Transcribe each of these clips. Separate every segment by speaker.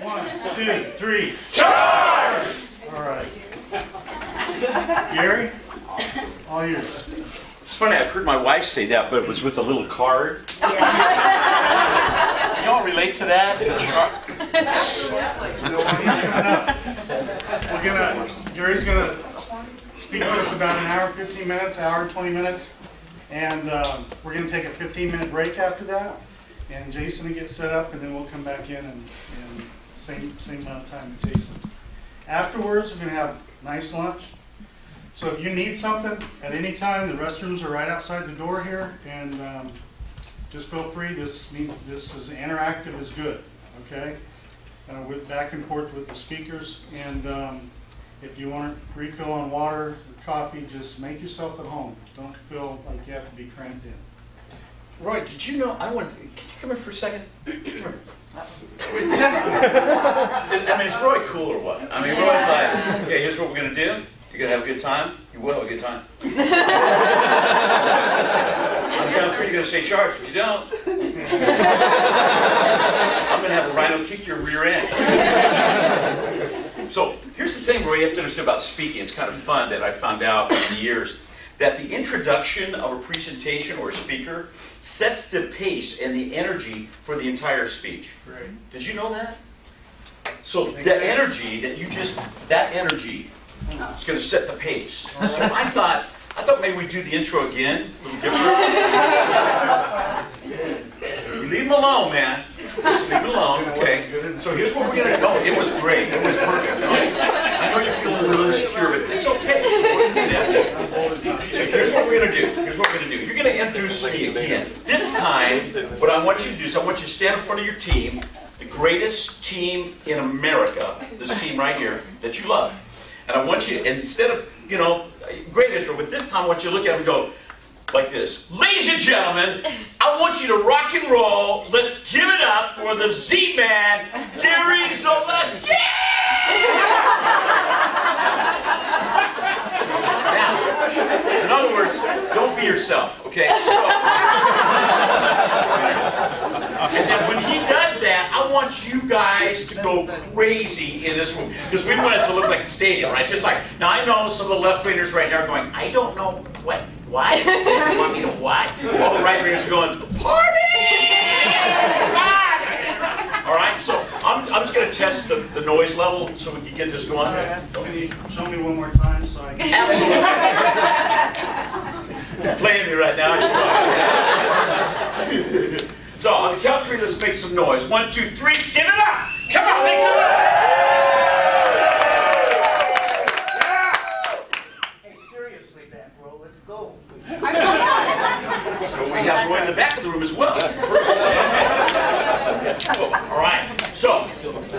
Speaker 1: 1, 2, 3.
Speaker 2: Charge!
Speaker 1: All right. Gary, all yours.
Speaker 2: It's funny, I've heard my wife say that, but it was with a little card. You all relate to that?
Speaker 1: Gary's gonna speak to us about an hour, 15 minutes, hour, 20 minutes, and we're gonna take a 15-minute break after that. And Jason will get set up, and then we'll come back in and same amount of time with Jason. Afterwards, we're gonna have a nice lunch. So if you need something at any time, the restrooms are right outside the door here, and just feel free. This is interactive is good, okay? With back and forth with the speakers, and if you want to refill on water or coffee, just make yourself at home. Don't feel like you have to be cramped in.
Speaker 2: Roy, did you know, can you come here for a second? Come here. I mean, is Roy cool or what? I mean, Roy's like, okay, here's what we're going to do. You're going to have a good time. You will have a good time. On the count of 3, you're going to say charge. If you don't, I'm going to have a rhino kick your rear end. So here's the thing, Roy, you have to understand about speaking. It's kind of fun that I found out over the years that the introduction of a presentation or a speaker sets the pace and the energy for the entire speech.
Speaker 1: Right.
Speaker 2: Did you know that? So the energy that that energy is going to set the pace. So I thought maybe we'd do the intro again, a little different. Leave him alone, man. Just leave him alone, okay? So here's what we're going to do. No, it was great. It was perfect. I know you're feeling a little insecure, but it's okay. So here's what we're going to do. You're going to introduce me again. This time, what I want you to do is I want you to stand in front of your team, the greatest team in America, this team right here, that you love. And I want you, instead of, great intro, but this time I want you to look at them and go like this. Ladies and gentlemen, I want you to rock and roll. Let's give it up for the Z-Man, Gary Zeleski! Now, in other words, don't be yourself, okay? And then when he does that, I want you guys to go crazy in this room. Because we want it to look like a stadium, right? Just like, now I know some of the left-wingers right now are going, I don't know what? You want me to what? All the right-wingers are going, party! All right, so I'm just going to test the noise level so we can get this going.
Speaker 1: Can you show me one more time so I can...
Speaker 2: Absolutely. You're playing me right now. So on the count of 3, let's make some noise. 1, 2, 3, give it up! Come on, make some noise!
Speaker 3: Hey, seriously, back row, let's go.
Speaker 2: So we have Roy in the back of the room as well. All right. So,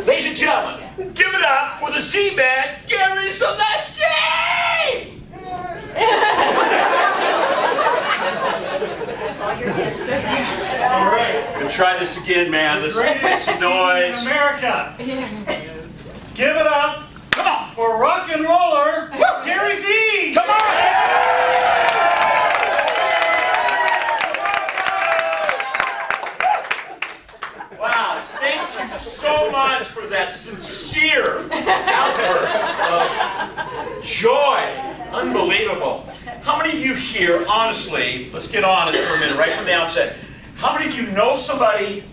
Speaker 2: ladies and gentlemen, give it up for the Z-Man, Gary Zeleski!
Speaker 1: All right.
Speaker 2: We'll try this again, man. Let's make some noise.
Speaker 1: In America. Give it up.
Speaker 2: Come on.
Speaker 1: For rock and roller, Gary Z!
Speaker 2: Come on! Wow, thank you so much for that sincere outburst of joy. Unbelievable. How many of you here, honestly, let's get honest for a minute, right from the outset, how many of you know somebody,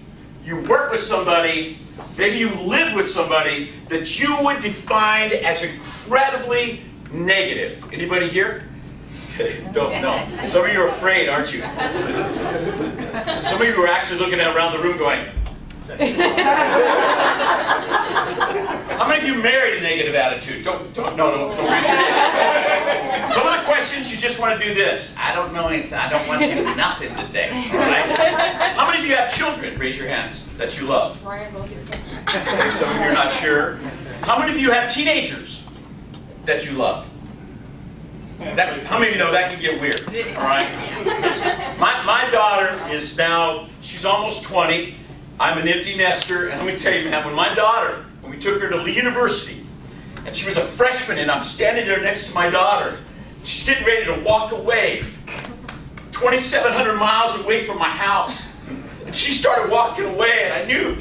Speaker 2: you work with somebody, maybe you live with somebody that you would define as incredibly negative? Anybody here? Okay, don't know. Some of you are afraid, aren't you? Some of you are actually looking around the room going, how many of you married a negative attitude? Don't raise your hand. Some of the questions, you just want to do this. I don't know anything. I don't want to do nothing today. All right? How many of you have children? Raise your hands that you love. Okay, some of you are not sure. How many of you have teenagers that you love? How many of you know that can get weird? All right. My daughter is now, she's almost 20. I'm an empty nester, and let me tell you, man, when we took her to the university, and she was a freshman, and I'm standing there next to my daughter, she's getting ready to walk away, 2,700 miles away from my house, and she started walking away, and I knew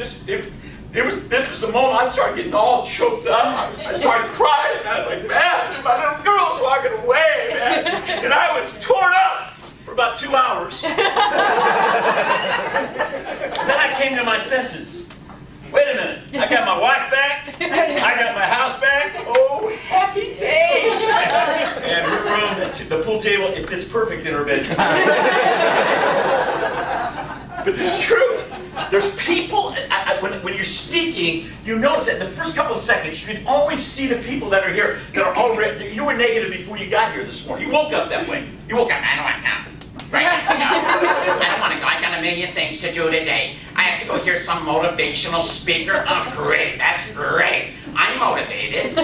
Speaker 2: This was the moment I started getting all choked up. I started crying. I was like, man, my little girl's walking away, man. And I was torn up for about 2 hours. And then I came to my senses. Wait a minute, I got my wife back, I got my house back, oh, happy day! And her room, the pool table, it fits perfect in her bedroom. But it's true. There's people, when you're speaking, you notice that in the first couple of seconds, you can always see the people that are here that are already, you were negative before you got here this morning. You woke up that way. You woke up, I don't want to come. Right now, I don't want to go. I've got a million things to do today. I have to go hear some motivational speaker. Oh, great. That's great. I'm motivated.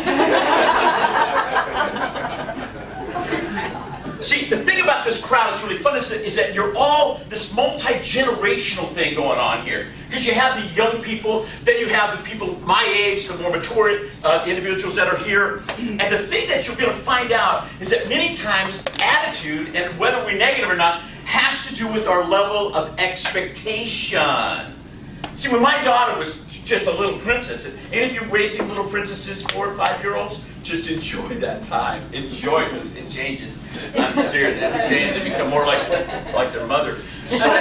Speaker 2: See, the thing about this crowd that's really fun is that you're all this multi-generational thing going on here. Because you have the young people, then you have the people my age, the more mature individuals that are here. And the thing that you're going to find out is that many times attitude, and whether we're negative or not, has to do with our level of expectation. See, when my daughter was just a little princess, and any of you raising little princesses, 4 or 5-year-olds, just enjoy that time. Enjoy this. It changes. I'm serious. It changes. They become more like their mother. So, a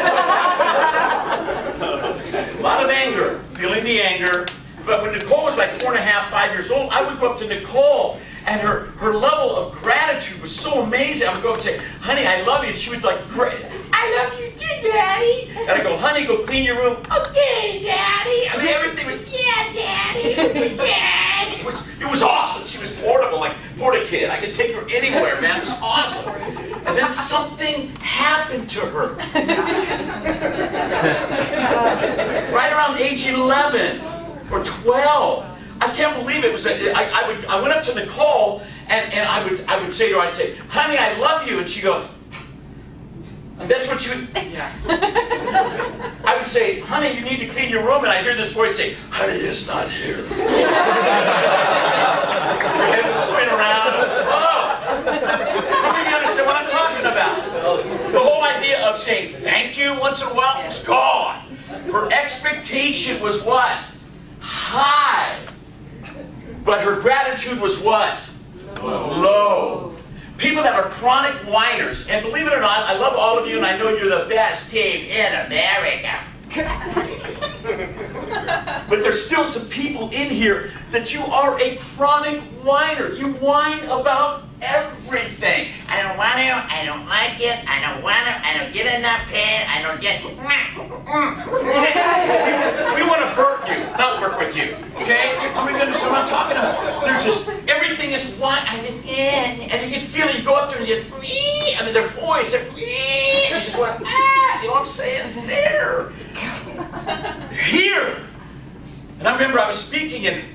Speaker 2: lot of anger. Feeling the anger. But when Nicole was like 4 and a half, 5 years old, I would go up to Nicole, and her level of gratitude was so amazing. I would go up and say, honey, I love you. And she was like, great. I love you too, Daddy. And I go, honey, go clean your room. Okay, Daddy. I mean, everything was, yeah, Daddy. Daddy. It was awesome. She was portable, like porta kid. I could take her anywhere, man. It was awesome. And then something happened to her. Right around age 11 or 12. I can't believe it. I went up to Nicole and I would say to her, I'd say, honey, I love you. And she'd go, and that's what she would, yeah. I would say, honey, you need to clean your room. And I'd hear this voice say, honey, it's not here. Her head would spin around. Oh, you understand what I'm talking about? The whole idea of saying thank you once in a while was gone. Her expectation was what? High. But her gratitude was what? Low. People that are chronic whiners, and believe it or not, I love all of you, and I know you're the best team in America. But there's still some people in here that you are a chronic whiner. You whine about everything. I don't want to, I don't like it, I don't want to, I don't get enough pay, I don't get... We want to hurt you, not work with you, okay? Are we understand what I'm talking about? There's just, everything is whine, and you can feel it, you go up there and you I mean, their voice, and you just want, you know what I'm saying? It's there. They're here. And I remember I was speaking and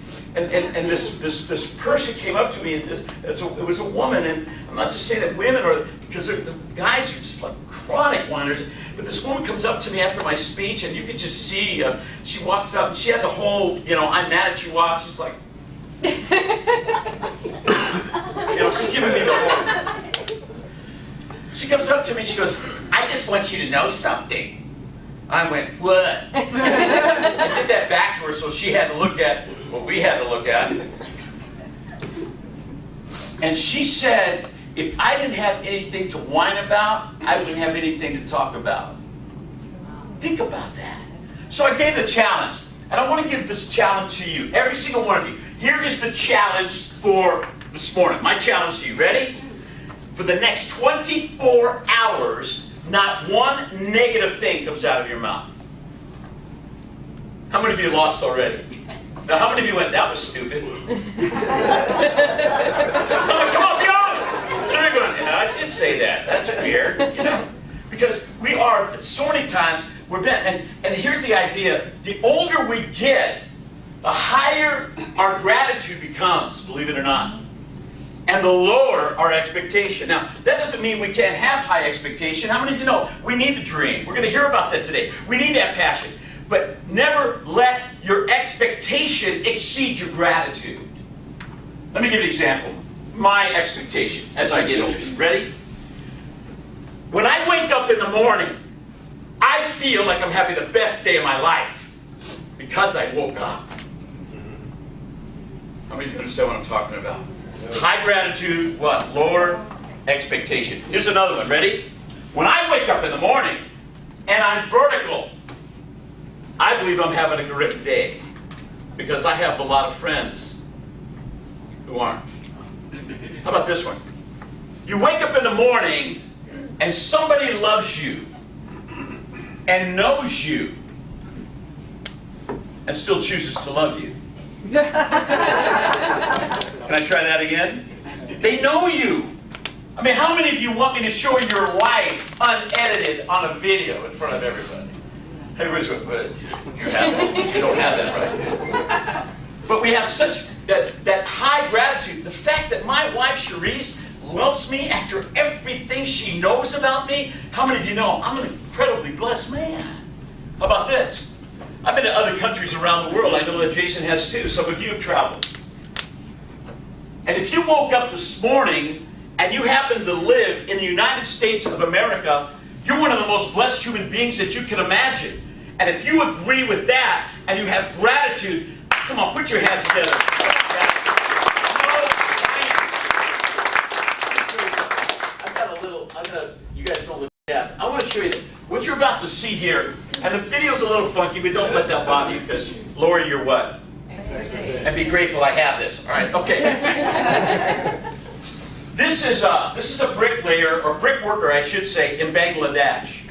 Speaker 2: this person came up to me, and it was a woman, and I'm not just saying that women are, because the guys are just like chronic whiners, but this woman comes up to me after my speech, and you could just see, she walks up, and she had the whole, I'm mad at you walk, she's like, she's giving me the whole, she comes up to me, she goes, I just want you to know something. I went, what? I did that back to her, so she had to look at what we had to look at. And she said, if I didn't have anything to whine about, I wouldn't have anything to talk about. Think about that. So I gave the challenge. And I want to give this challenge to you, every single one of you. Here is the challenge for this morning. My challenge to you. Ready? For the next 24 hours, not one negative thing comes out of your mouth. How many of you lost already? Now, how many of you went, that was stupid? Come on, be honest. So you're going, I did say that. That's weird. Because we are, so many times, we're bent. And here's the idea. The older we get, the higher our gratitude becomes, believe it or not. And the lower our expectation. Now, that doesn't mean we can't have high expectation. How many of you know we need to dream? We're going to hear about that today. We need to have passion. But never let your expectation exceed your gratitude. Let me give you an example. My expectation as I get older. Ready? When I wake up in the morning, I feel like I'm having the best day of my life. because I woke up. How many of you understand what I'm talking about? High gratitude, what? Lower expectation. Here's another one. Ready? When I wake up in the morning and I'm vertical, I believe I'm having a great day because I have a lot of friends who aren't. How about this one? You wake up in the morning and somebody loves you and knows you and still chooses to love you. Can I try that again? They know you. I mean, how many of you want me to show your life unedited on a video in front of everybody? Everybody's going, well, you have that? You don't have that, right? But we have such that high gratitude. The fact that my wife, Cherise, loves me after everything she knows about me. How many of you know I'm an incredibly blessed man? How about this? I've been to other countries around the world. I know that Jason has too. Some of you have traveled. And if you woke up this morning and you happen to live in the United States of America, you're one of the most blessed human beings that you can imagine. And if you agree with that and you have gratitude, come on, put your hands together. You guys don't look at. I want to show you what you're about to see here. And the video's a little funky, but don't let that bother you because lower your what? And be grateful I have this. All right, okay. This is a bricklayer, or brick worker, I should say, in Bangladesh.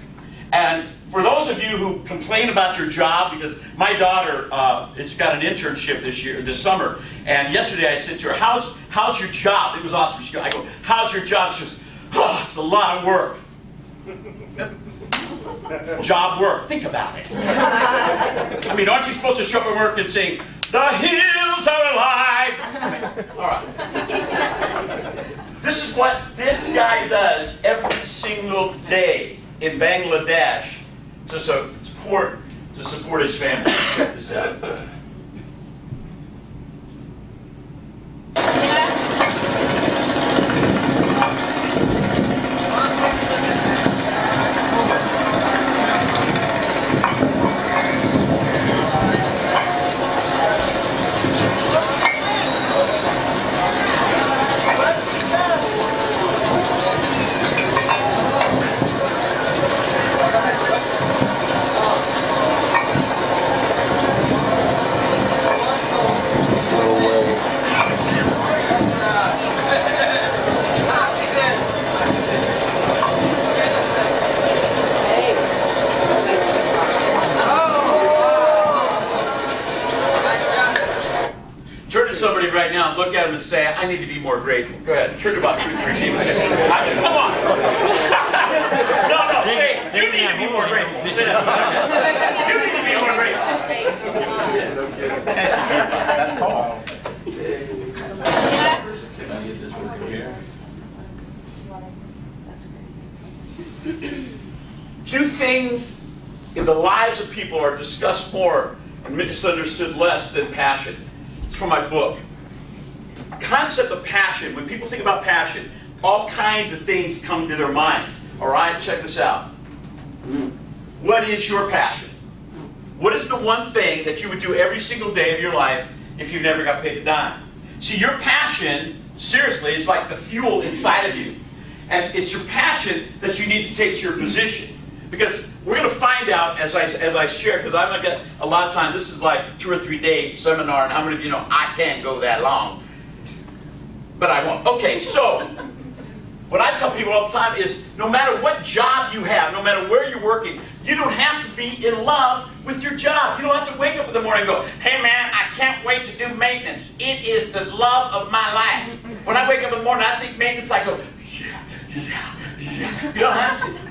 Speaker 2: And for those of you who complain about your job, because my daughter has got an internship this summer, and yesterday I said to her, how's your job? It was awesome. I go, how's your job? She goes, oh, it's a lot of work. Job work. Think about it. I mean, aren't you supposed to show up at work and sing, the hills are alive? I mean, all right. This is what this guy does every single day in Bangladesh to support his family. Check this out. Somebody right now and look at them and say, I need to be more grateful. Go ahead. Turn to about 2 or 3 people and say, come on. No, say, you need to be more grateful. Say that. You need to be more grateful. Few things in the lives of people are discussed more and misunderstood less than passion. From my book. The concept of passion, when people think about passion, all kinds of things come to their minds. All right, check this out. What is your passion? What is the one thing that you would do every single day of your life if you never got paid a dime? See, your passion, seriously, is like the fuel inside of you. And it's your passion that you need to take to your position. Because we're going to find out as I share, because I'm going to get a lot of time. This is like 2 or 3 day seminar, and how many of you know I can't go that long? But I won't. Okay, so what I tell people all the time is no matter what job you have, no matter where you're working, you don't have to be in love with your job. You don't have to wake up in the morning and go, hey man, I can't wait to do maintenance. It is the love of my life. When I wake up in the morning, I think maintenance, I go, yeah. You don't have to.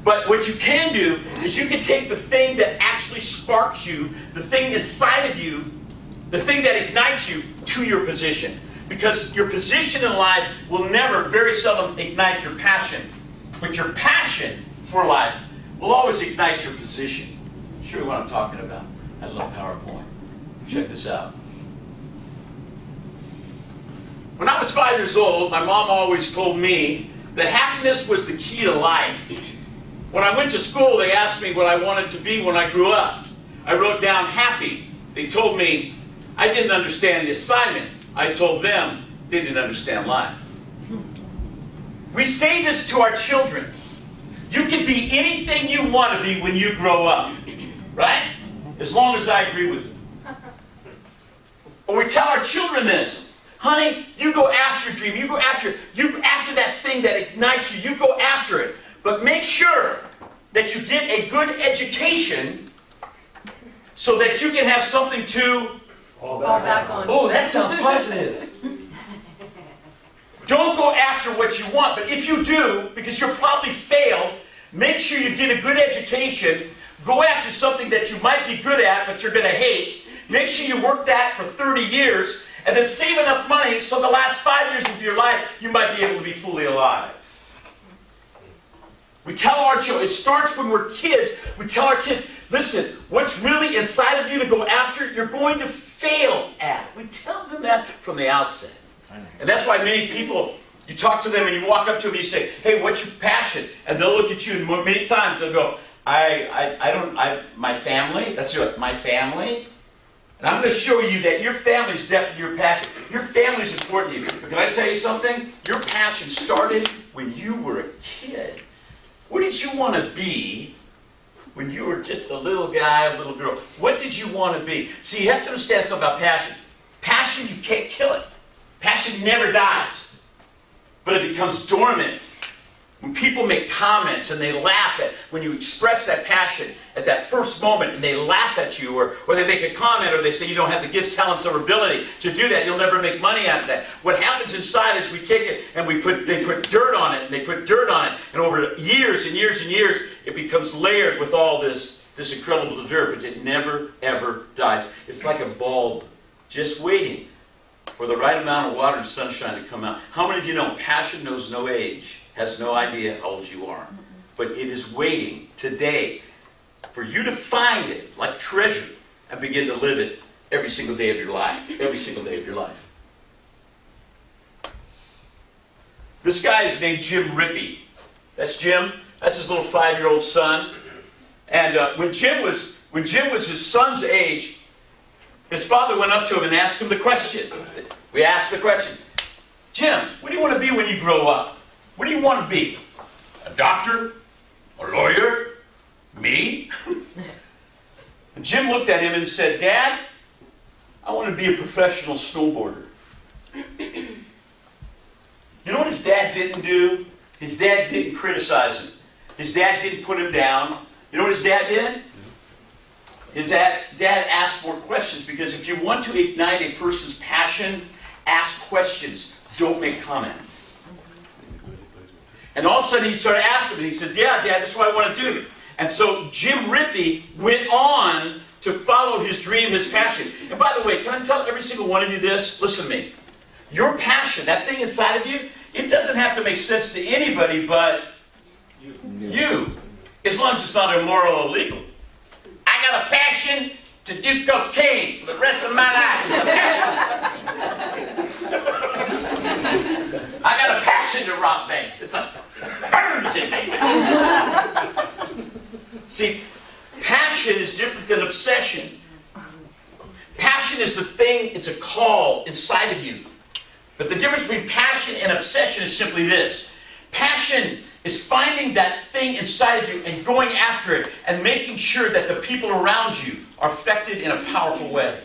Speaker 2: But what you can do is you can take the thing that actually sparks you, the thing inside of you, the thing that ignites you to your position. Because your position in life will never, very seldom, ignite your passion. But your passion for life will always ignite your position. Sure what I'm talking about. I love PowerPoint. Check this out. When I was 5 years old, my mom always told me that happiness was the key to life. When I went to school, they asked me what I wanted to be when I grew up. I wrote down happy. They told me I didn't understand the assignment. I told them they didn't understand life. We say this to our children. You can be anything you want to be when you grow up, right? As long as I agree with you. Or we tell our children this. Honey, you go after your dream. You go after that thing that ignites you. You go after it. But make sure that you get a good education so that you can have something to
Speaker 4: fall back on.
Speaker 2: Oh, that sounds positive. Don't go after what you want, but if you do, because you'll probably fail, make sure you get a good education. Go after something that you might be good at, but you're going to hate. Make sure you work that for 30 years, and then save enough money so the last 5 years of your life, you might be able to be fully alive. We tell our children, it starts when we're kids, we tell our kids, listen, what's really inside of you to go after, you're going to fail at. We tell them that from the outset. And that's why many people, you talk to them and you walk up to them and you say, hey, what's your passion? And they'll look at you and many times they'll go, my family, that's it, my family. And I'm going to show you that your family is definitely your passion. Your family is important to you. But can I tell you something? Your passion started when you were a kid. What did you want to be when you were just a little guy, a little girl? What did you want to be? See, you have to understand something about passion. Passion, you can't kill it. Passion never dies, but it becomes dormant. When people make comments and they laugh at, when you express that passion at that first moment and they laugh at you, or they make a comment or they say you don't have the gifts, talents, or ability to do that, you'll never make money out of that. What happens inside is we take it and they put dirt on it, and they put dirt on it, and over years and years and years, it becomes layered with all this incredible dirt, but it never, ever dies. It's like a bulb just waiting for the right amount of water and sunshine to come out. How many of you know passion knows no age, has no idea how old you are, but it is waiting today for you to find it like treasure and begin to live it every single day of your life. Every single day of your life. This guy is named Jim Rippey. That's Jim. That's his little 5-year-old son. And when Jim was his son's age, his father went up to him and asked him the question. We asked the question, Jim, what do you want to be when you grow up? What do you want to be? A doctor? A lawyer? Me? And Jim looked at him and said, Dad, I want to be a professional snowboarder. You know what his dad didn't do? His dad didn't criticize him. His dad didn't put him down. You know what his dad did? His dad asked more questions, because if you want to ignite a person's passion, ask questions. Don't make comments. And all of a sudden he started asking me. He said, yeah, Dad, that's what I want to do. And so Jim Rippey went on to follow his dream, his passion. And by the way, can I tell every single one of you this? Listen to me. Your passion, that thing inside of you, it doesn't have to make sense to anybody but you. As long as it's not immoral or illegal. I got a passion to do cocaine for the rest of my life. I got a passion to rob banks. It burns in me. See, passion is different than obsession. Passion is the thing, it's a call inside of you. But the difference between passion and obsession is simply this. Passion is finding that thing inside of you and going after it and making sure that the people around you are affected in a powerful way.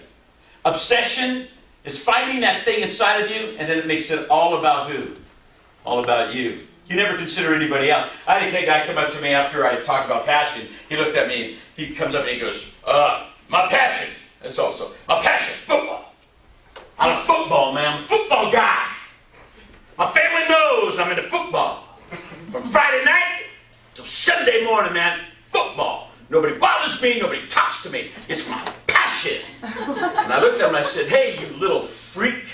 Speaker 2: Obsession is finding that thing inside of you, and then it makes it all about who? All about you. You never consider anybody else. I had a guy come up to me after I talked about passion. He looked at me, he comes up and he goes, my passion, that's also, my passion is football. I'm a football man, I'm a football guy. My family knows I'm into football. From Friday night till Sunday morning, man, football. Nobody bothers me, nobody talks to me. It's my passion. And I looked at him and I said, hey, you little freak.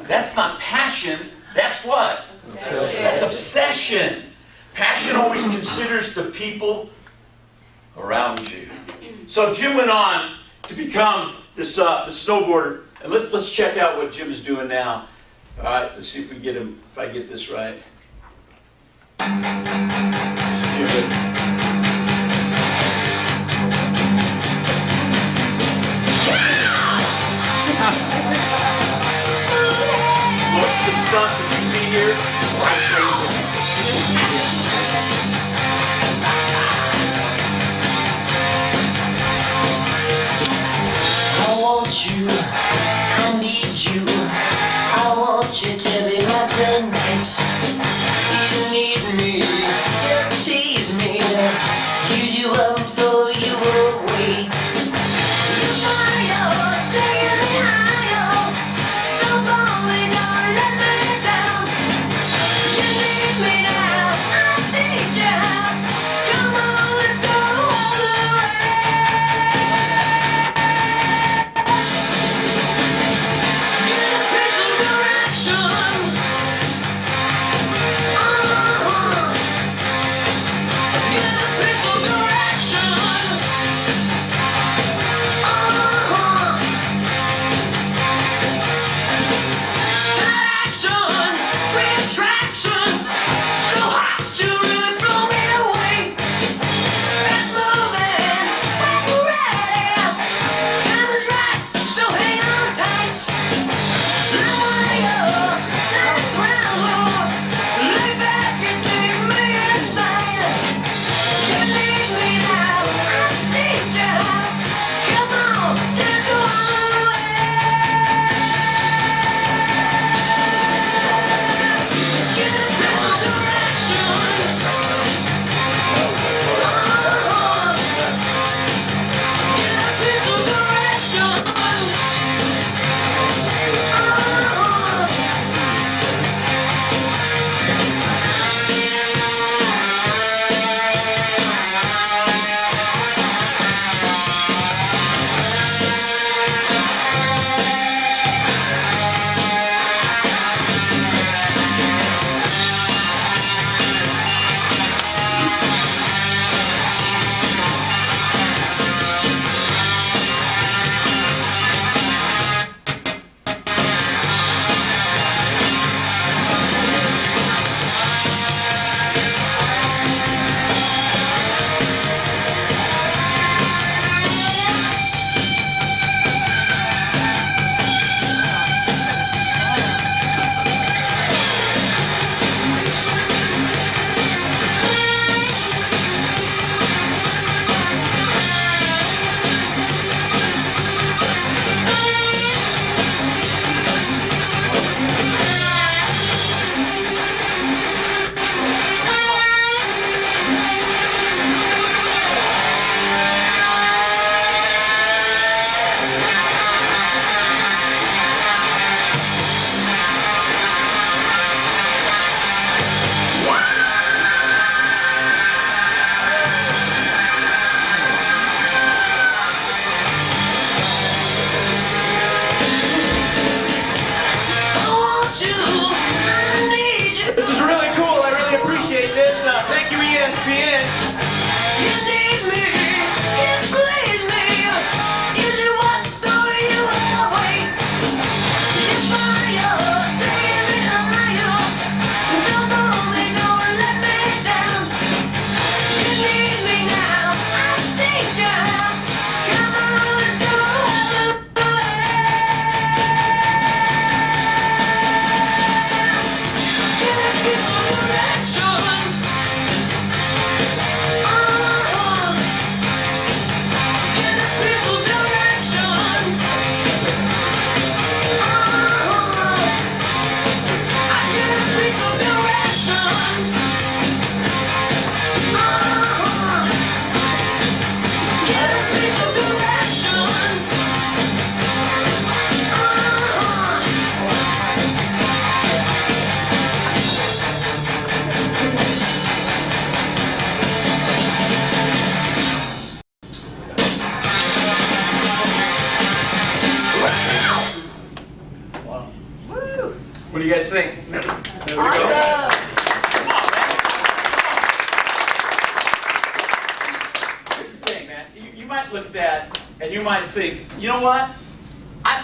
Speaker 2: That's not passion, that's what? Obsession. That's obsession. Passion always considers the people around you. So Jim went on to become this snowboarder. And let's check out what Jim is doing now. All right, let's see if we can get him, if I get this right. This is Jim. here, right trains in.
Speaker 4: I want you, I need you, I want you to be my tonight. You need me, you tease me, use you up, throw you away. You're higher, taking me higher, don't fall me, don't let me down. You need me now, I'll teach you how. Come on, let's go all the way. Get a piece of direction. Get a piece of direction. Traction, retraction, so hot you really blow me away. Fast moving, when you're ready. Time is right, so hang on tight. Fly up, down the ground, lay back and take me inside. You need me now, I need you. Come on, let's go all the way. Get a piece of direction. Get a piece of direction. I want you, I need you.
Speaker 5: This is really cool. I really appreciate this. Thank you, ESPN.
Speaker 4: You need me, you please me. Is it what throw you away? You fire, taking me higher. Don't hold me, don't let me down. You need me now, I'll teach you how. Come on, let's go all the way. Get a piece of direction. Get a piece of direction. I get a piece of direction. Get a piece of direction.
Speaker 2: What do you guys think? There we go. Come on, man. Here's the thing, man. You might look at that and you might think, you know what?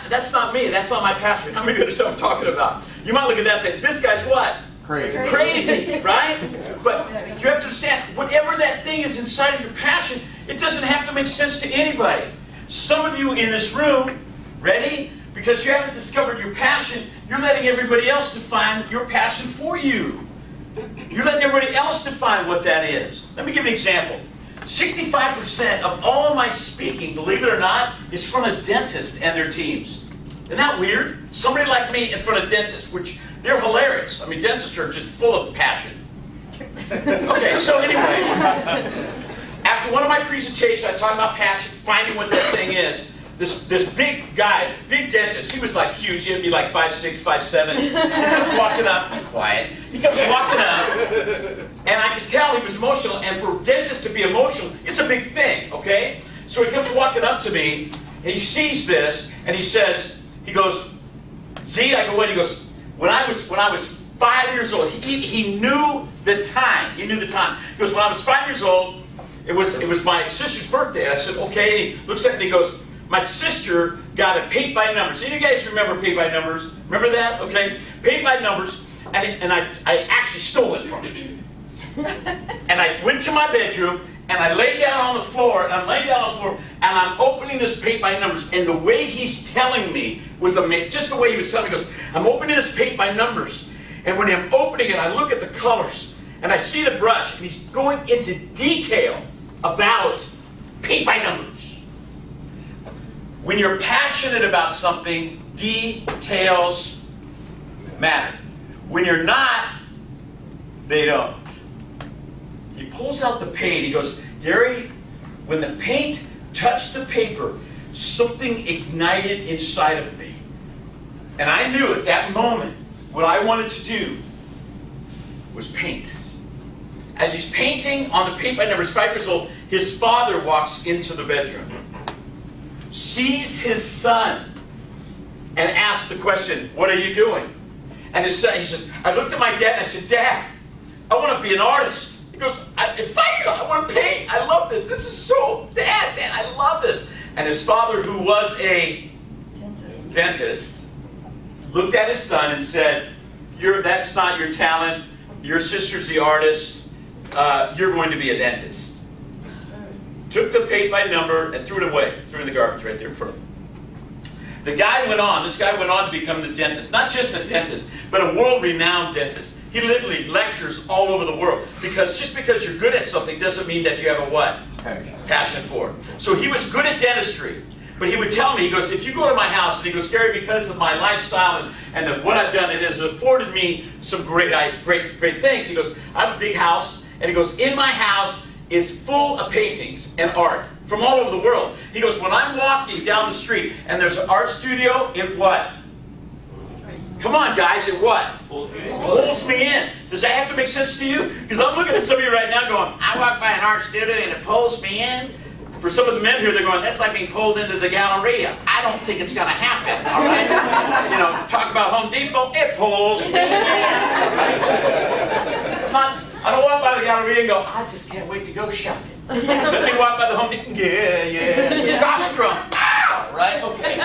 Speaker 2: That's not me. That's not my passion. How many of you understand what I'm talking about? You might look at that and say, this guy's what? Crazy, right? But you have to understand, whatever that thing is inside of your passion, it doesn't have to make sense to anybody. Some of you in this room, ready? Because you haven't discovered your passion, you're letting everybody else define your passion for you. You're letting everybody else define what that is. Let me give you an example. 65% of all of my speaking, believe it or not, is from a dentist and their teams. Isn't that weird? Somebody like me in front of dentists, which they're hilarious. I mean, dentists are just full of passion. Okay, so anyway, after one of my presentations, I talked about passion, finding what that thing is. This big guy, big dentist, he was like huge. He had to be like 5'6", 5'7". He comes walking up, be quiet. He comes walking up, and I could tell he was emotional. And for dentists to be emotional, it's a big thing, okay? So he comes walking up to me, and he sees this, and he says, he goes, Z, I go, what? He goes, when I was 5 years old, he knew the time. He knew the time. He goes, when I was 5 years old, it was my sister's birthday. I said, okay. And he looks at me and he goes, my sister got a paint by numbers. Any of you guys remember paint by numbers? Remember that? Okay. Paint by numbers. And I actually stole it from him. And I went to my bedroom and I lay down on the floor, and I'm laying down on the floor, and I'm opening this paint by numbers. And the way he's telling me was amazing. Just the way he was telling me, he goes, I'm opening this paint by numbers. And when I'm opening it, I look at the colors, and I see the brush, and he's going into detail about paint by numbers. When you're passionate about something, details matter. When you're not, they don't. He pulls out the paint. He goes, Gary, when the paint touched the paper, something ignited inside of me. And I knew at that moment what I wanted to do was paint. As he's painting on the paint by numbers, 5 years old, his father walks into the bedroom, sees his son, and asks the question, what are you doing? And his son, he says, I looked at my dad and I said, Dad, I want to be an artist. He goes, at 5 years old, I want to paint. I love this. This is so, Dad, man, I love this. And his father, who was a dentist, looked at his son and said, that's not your talent. Your sister's the artist. You're going to be a dentist. Took the paint by number and threw it away. Threw it in the garbage right there in front of him. This guy went on to become the dentist. Not just a dentist, but a world-renowned dentist. He literally lectures all over the world. Because just because you're good at something doesn't mean that you have a what? Passion for it. So he was good at dentistry. But he would tell me, he goes, if you go to my house, and he goes, Gary, because of my lifestyle and what I've done, it has afforded me some great things. He goes, I have a big house, and he goes, in my house is full of paintings and art from all over the world. He goes, when I'm walking down the street and there's an art studio, it what? Come on, guys, it what? Pulls me in. Does that have to make sense to you? Because I'm looking at some of you right now going, I walk by an art studio and it pulls me in. For some of the men here, they're going, that's like being pulled into the Galleria. I don't think it's going to happen, all right? You know, talk about Home Depot, it pulls me in. I don't walk by the Galleria and go, I just can't wait to go shopping. Let me walk by the Home Depot, yeah. Testosterone, ow, right? Okay.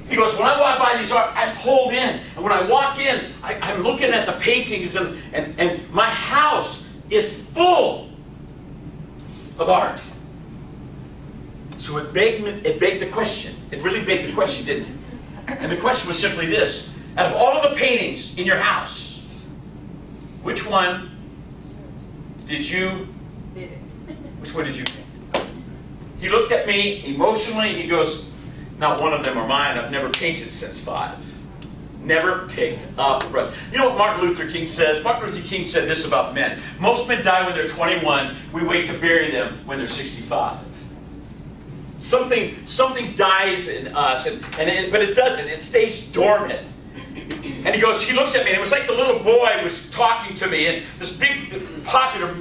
Speaker 2: He goes, when I walk by these art, I'm pulled in. And when I walk in, I'm looking at the paintings, and my house is full of art. So it begged the question. It really begged the question, didn't it? And the question was simply this. Out of all of the paintings in your house, which one did you paint? He looked at me emotionally, he goes, not one of them are mine. I've never painted since 5. Never picked up a brush. You know what Martin Luther King says? Martin Luther King said this about men. Most men die when they're 21. We wait to bury them when they're 65. Something dies in us, but it doesn't. It stays dormant. And he looks at me, and it was like the little boy was talking to me, and this big, popular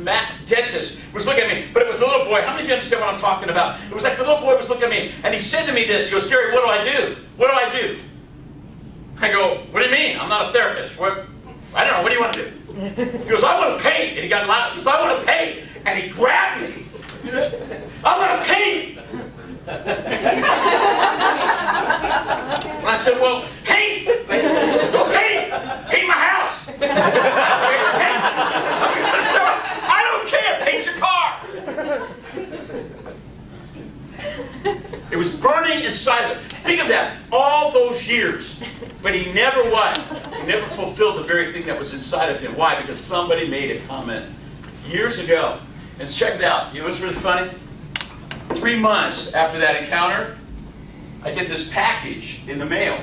Speaker 2: dentist was looking at me, but it was the little boy. How many of you understand what I'm talking about? It was like the little boy was looking at me, and he said to me this. He goes, Gary, what do I do? What do I do? I go, what do you mean? I'm not a therapist. What? I don't know. What do you want to do? He goes, I want to paint. And he got loud. He goes, I want to paint. And he grabbed me. I want to paint. And I said, well, paint! Go paint! Paint my house! I don't care! Paint your car! It was burning inside of him. Think of that, all those years. But he never what? He never fulfilled the very thing that was inside of him. Why? Because somebody made a comment years ago. And check it out. You know what's really funny? 3 months after that encounter, I get this package in the mail.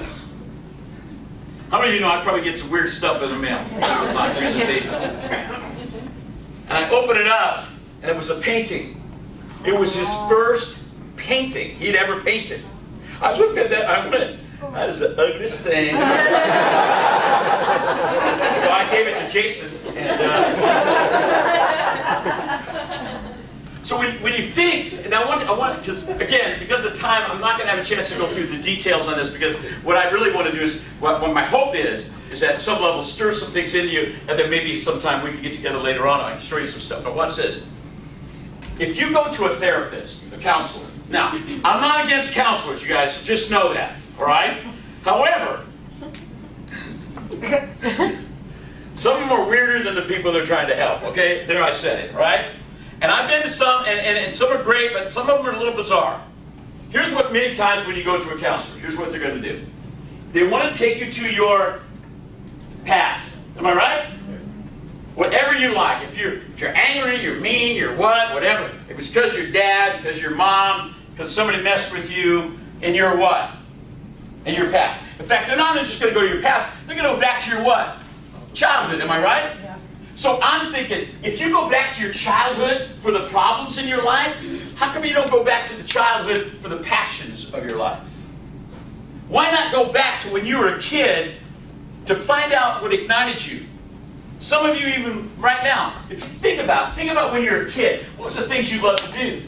Speaker 2: How many of you know I probably get some weird stuff in the mail? My presentations. And I open it up, and it was a painting. It was his first painting he'd ever painted. I looked at that, I went, that is the ugliest thing. So I gave it to Jason, and so when you think, and I want, because again, because of time, I'm not going to have a chance to go through the details on this, because what I really want to do is, what my hope is that at some level stir some things into you, and then maybe sometime we can get together later on, I can show you some stuff. Now watch this. If you go to a therapist, a counselor, now, I'm not against counselors, you guys, so just know that, all right? However, some of them are weirder than the people they're trying to help, okay? There I said it, right? And I've been to some, and some are great, but some of them are a little bizarre. Here's what many times when you go to a counselor, here's what they're going to do. They want to take you to your past. Am I right? Whatever you like. If you're angry, you're mean, you're whatever. It was because your dad, because your mom, because somebody messed with you, and your what? And your past. In fact, they're not just going to go to your past, they're going to go back to your what? Childhood, am I right? Yeah. So I'm thinking, if you go back to your childhood for the problems in your life, how come you don't go back to the childhood for the passions of your life? Why not go back to when you were a kid to find out what ignited you? Some of you even right now, if you think about when you were a kid, what was the things you loved to do?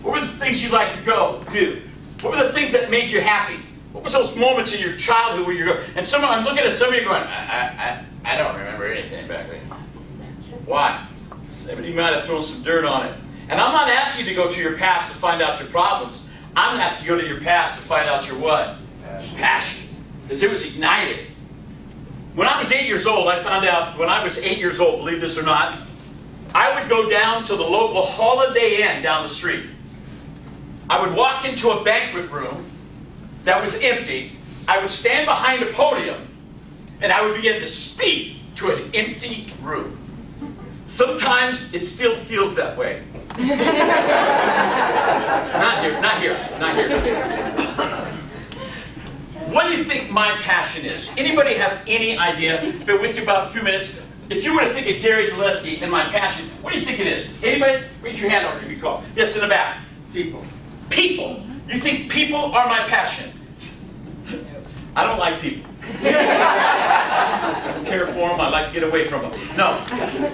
Speaker 2: What were the things you liked to go do? What were the things that made you happy? What was those moments in your childhood where you're going? And I'm looking at some of you going, I don't remember anything back then. Why? Somebody might have thrown some dirt on it. And I'm not asking you to go to your past to find out your problems. I'm asking you to go to your past to find out your what? Passion. Because it was ignited. When I was 8 years old, I found out, when I was 8 years old, believe this or not, I would go down to the local Holiday Inn down the street. I would walk into a banquet room that was empty. I would stand behind a podium, and I would begin to speak to an empty room. Sometimes it still feels that way. Not here. What do you think my passion is? Anybody have any idea? Been with you about a few minutes. If you were to think of Gary Zeleski and my passion, what do you think it is? Anybody? Raise your hand or give me a call. Yes, in the back. People. People. You think people are my passion? I don't like people. I don't care for them. I like to get away from them. No.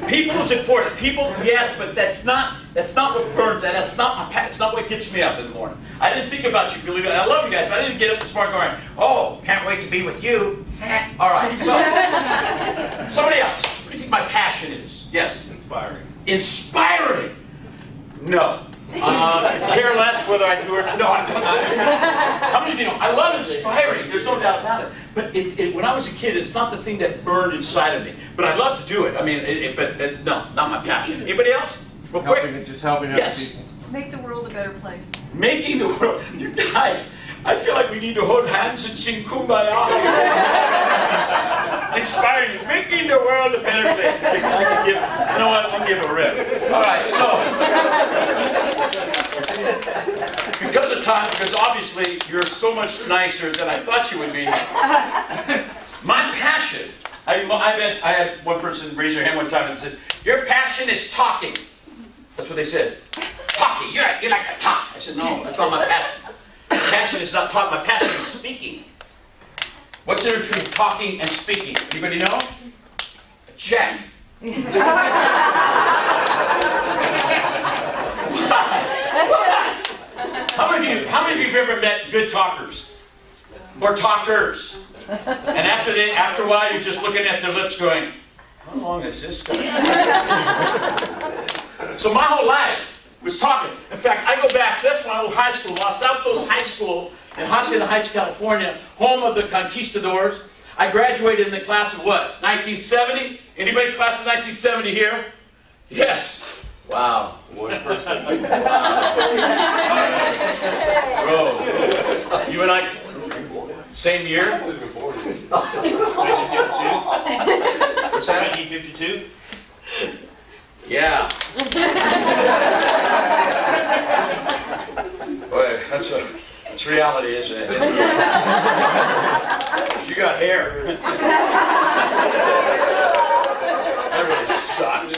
Speaker 2: People is important. People, yes, but that's not what burns. That's not my passion. It's not what gets me up in the morning. I didn't think about you, believe it. I love you guys, but I didn't get up this morning going, oh, can't wait to be with you. All right. So, somebody else. What do you think my passion is? Yes. Inspiring. Inspiring. No. Care less whether I do or not. No, I'm not. How many of you know? I love inspiring. There's no doubt about it. But when I was a kid, it's not the thing that burned inside of me. But I love to do it. I mean, no, not my passion. Anybody else? Real quick.
Speaker 6: Just helping other people.
Speaker 7: Make the world a better place.
Speaker 2: Making the world. You guys, I feel like we need to hold hands and sing Kumbaya. Inspiring, making the world a better place. I can give, you know what? I'll give a rip. All right, so because of time, because obviously you're so much nicer than I thought you would be. My passion. I had one person raise their hand one time and said, "Your passion is talking." That's what they said. Talking. You like to talk. I said, "No, that's not my passion. My passion is not talking. My passion is speaking." What's the difference between talking and speaking? Anybody know? A check. How many of you have ever met good talkers? Or talkers? And after a while, you're just looking at their lips going, how long is this going? So my whole life was talking. In fact, I go back, that's my old high school, Los Altos High School in Hacienda Heights, California, home of the conquistadors. I graduated in the class of what? 1970? Anybody class of 1970 here? Yes. Wow. One person. Bro. you and I, same year? What's that?
Speaker 5: 1952?
Speaker 2: Yeah. Boy, that's reality, isn't it? You got hair. That really sucks.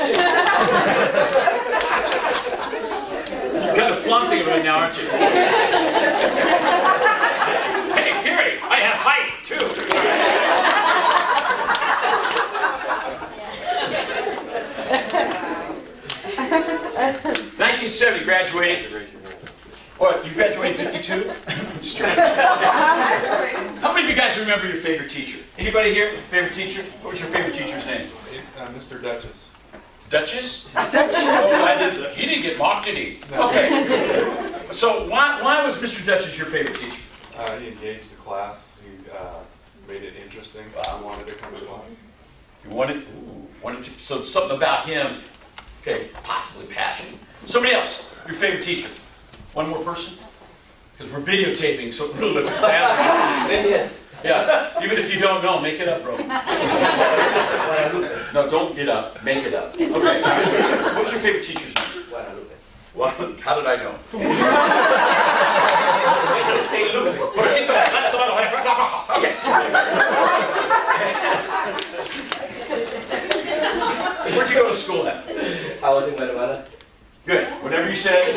Speaker 2: You're kind of flaunting right now, aren't you? Hey, Gary, I have height too. 1970 graduated. What, you graduated 52? How many of you guys remember your favorite teacher? Anybody here? Favorite teacher? What was your favorite teacher's name?
Speaker 6: Mr. Duchess.
Speaker 2: Duchess? Oh, he didn't get mocked, did he?
Speaker 6: No.
Speaker 2: Okay. So why was Mr. Duchess your favorite teacher?
Speaker 6: He engaged the class. He made it interesting. I wanted to come to class.
Speaker 2: You wanted to, so something about him, okay, possibly passion. Somebody else, your favorite teacher. One more person? Because we're videotaping, so it really looks bad.
Speaker 3: Yes.
Speaker 2: Yeah, even if you don't know, make it up, bro. No, don't get up, make it up. Okay, what was your favorite teacher's name? What? How did I know?
Speaker 3: Say Lupe.
Speaker 2: That's the one. Okay. Where'd you go to school at?
Speaker 3: I was in Guatemala.
Speaker 2: Good. Whatever you said.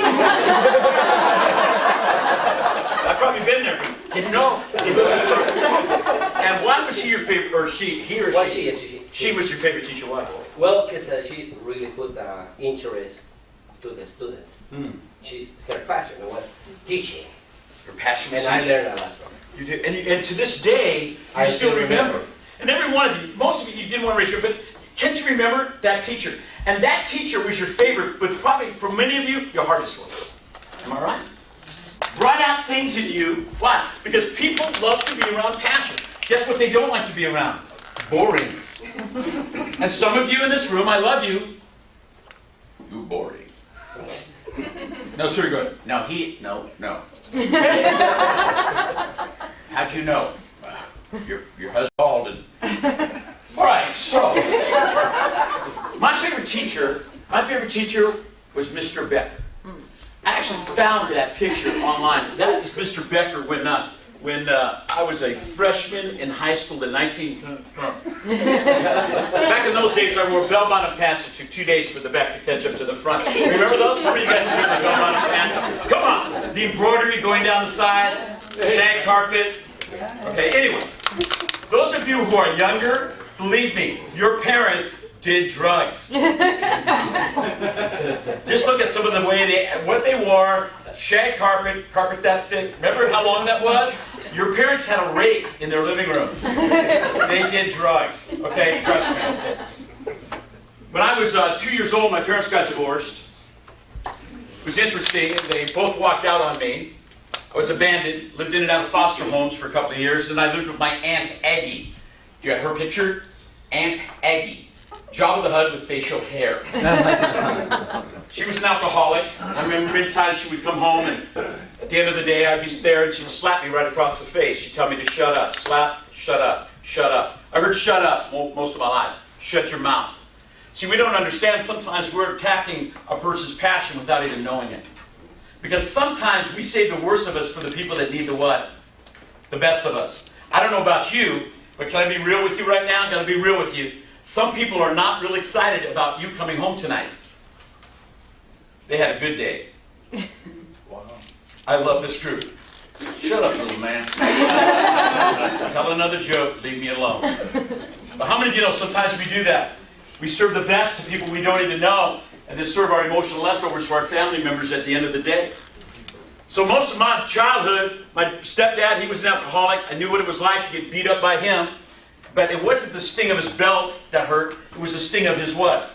Speaker 2: I've probably been there. Didn't know. And why was he your favorite, or he or
Speaker 7: Why
Speaker 2: she? She was your favorite teacher. Why?
Speaker 7: Well, because she really put interest to the students. Her passion was teaching,
Speaker 2: Your passion was
Speaker 7: and I
Speaker 2: teaching.
Speaker 7: learned a lot from her.
Speaker 2: You did, and to this day, you
Speaker 7: I
Speaker 2: still
Speaker 7: still
Speaker 2: remember.
Speaker 7: remember.
Speaker 2: And every one of you, most of you didn't want to raise your hand, but can't you remember that teacher? And that teacher was your favorite, but probably for many of you, your hardest one. Am I right? Brought out things in you. Why? Because people love to be around passion. Guess what they don't like to be around? Boring. And some of you in this room, I love you. You boring. No, sir, good. No. How'd you know? Your husband called and... All right, so... My favorite teacher was Mr. Becker. I actually found that picture online. That is Mr. Becker when I was a freshman in high school in Back in those days, I wore bell-bottom pants. It took 2 days for the back to catch up to the front. Remember those? How many of you guys remember bell-bottom pants? Come on! The embroidery going down the side, shag carpet. Okay, anyway. Those of you who are younger, believe me, your parents did drugs. Just look at some of the way what they wore, shag carpet that thick. Remember how long that was? Your parents had a rake in their living room. They did drugs. Okay, trust me. When I was 2 years old, my parents got divorced. It was interesting. They both walked out on me. I was abandoned, lived in and out of foster homes for a couple of years, and I lived with my Aunt Aggie. Do you have her picture? Aunt Aggie. Jabba the Hutt with facial hair. She was an alcoholic. I remember many times she would come home, and at the end of the day, I'd be there, and she'd slap me right across the face. She'd tell me to shut up. Slap, shut up, shut up. I heard shut up most of my life. Shut your mouth. See, we don't understand. Sometimes we're attacking a person's passion without even knowing it. Because sometimes we save the worst of us for the people that need the what? The best of us. I don't know about you, but can I be real with you right now? I've got to be real with you. Some people are not really excited about you coming home tonight. They had a good day. Wow. I love this group. Shut up, little man. Tell another joke, leave me alone. But how many of you know sometimes we do that? We serve the best to people we don't even know, and then serve our emotional leftovers to our family members at the end of the day. So most of my childhood, my stepdad, he was an alcoholic. I knew what it was like to get beat up by him. But it wasn't the sting of his belt that hurt. It was the sting of his what?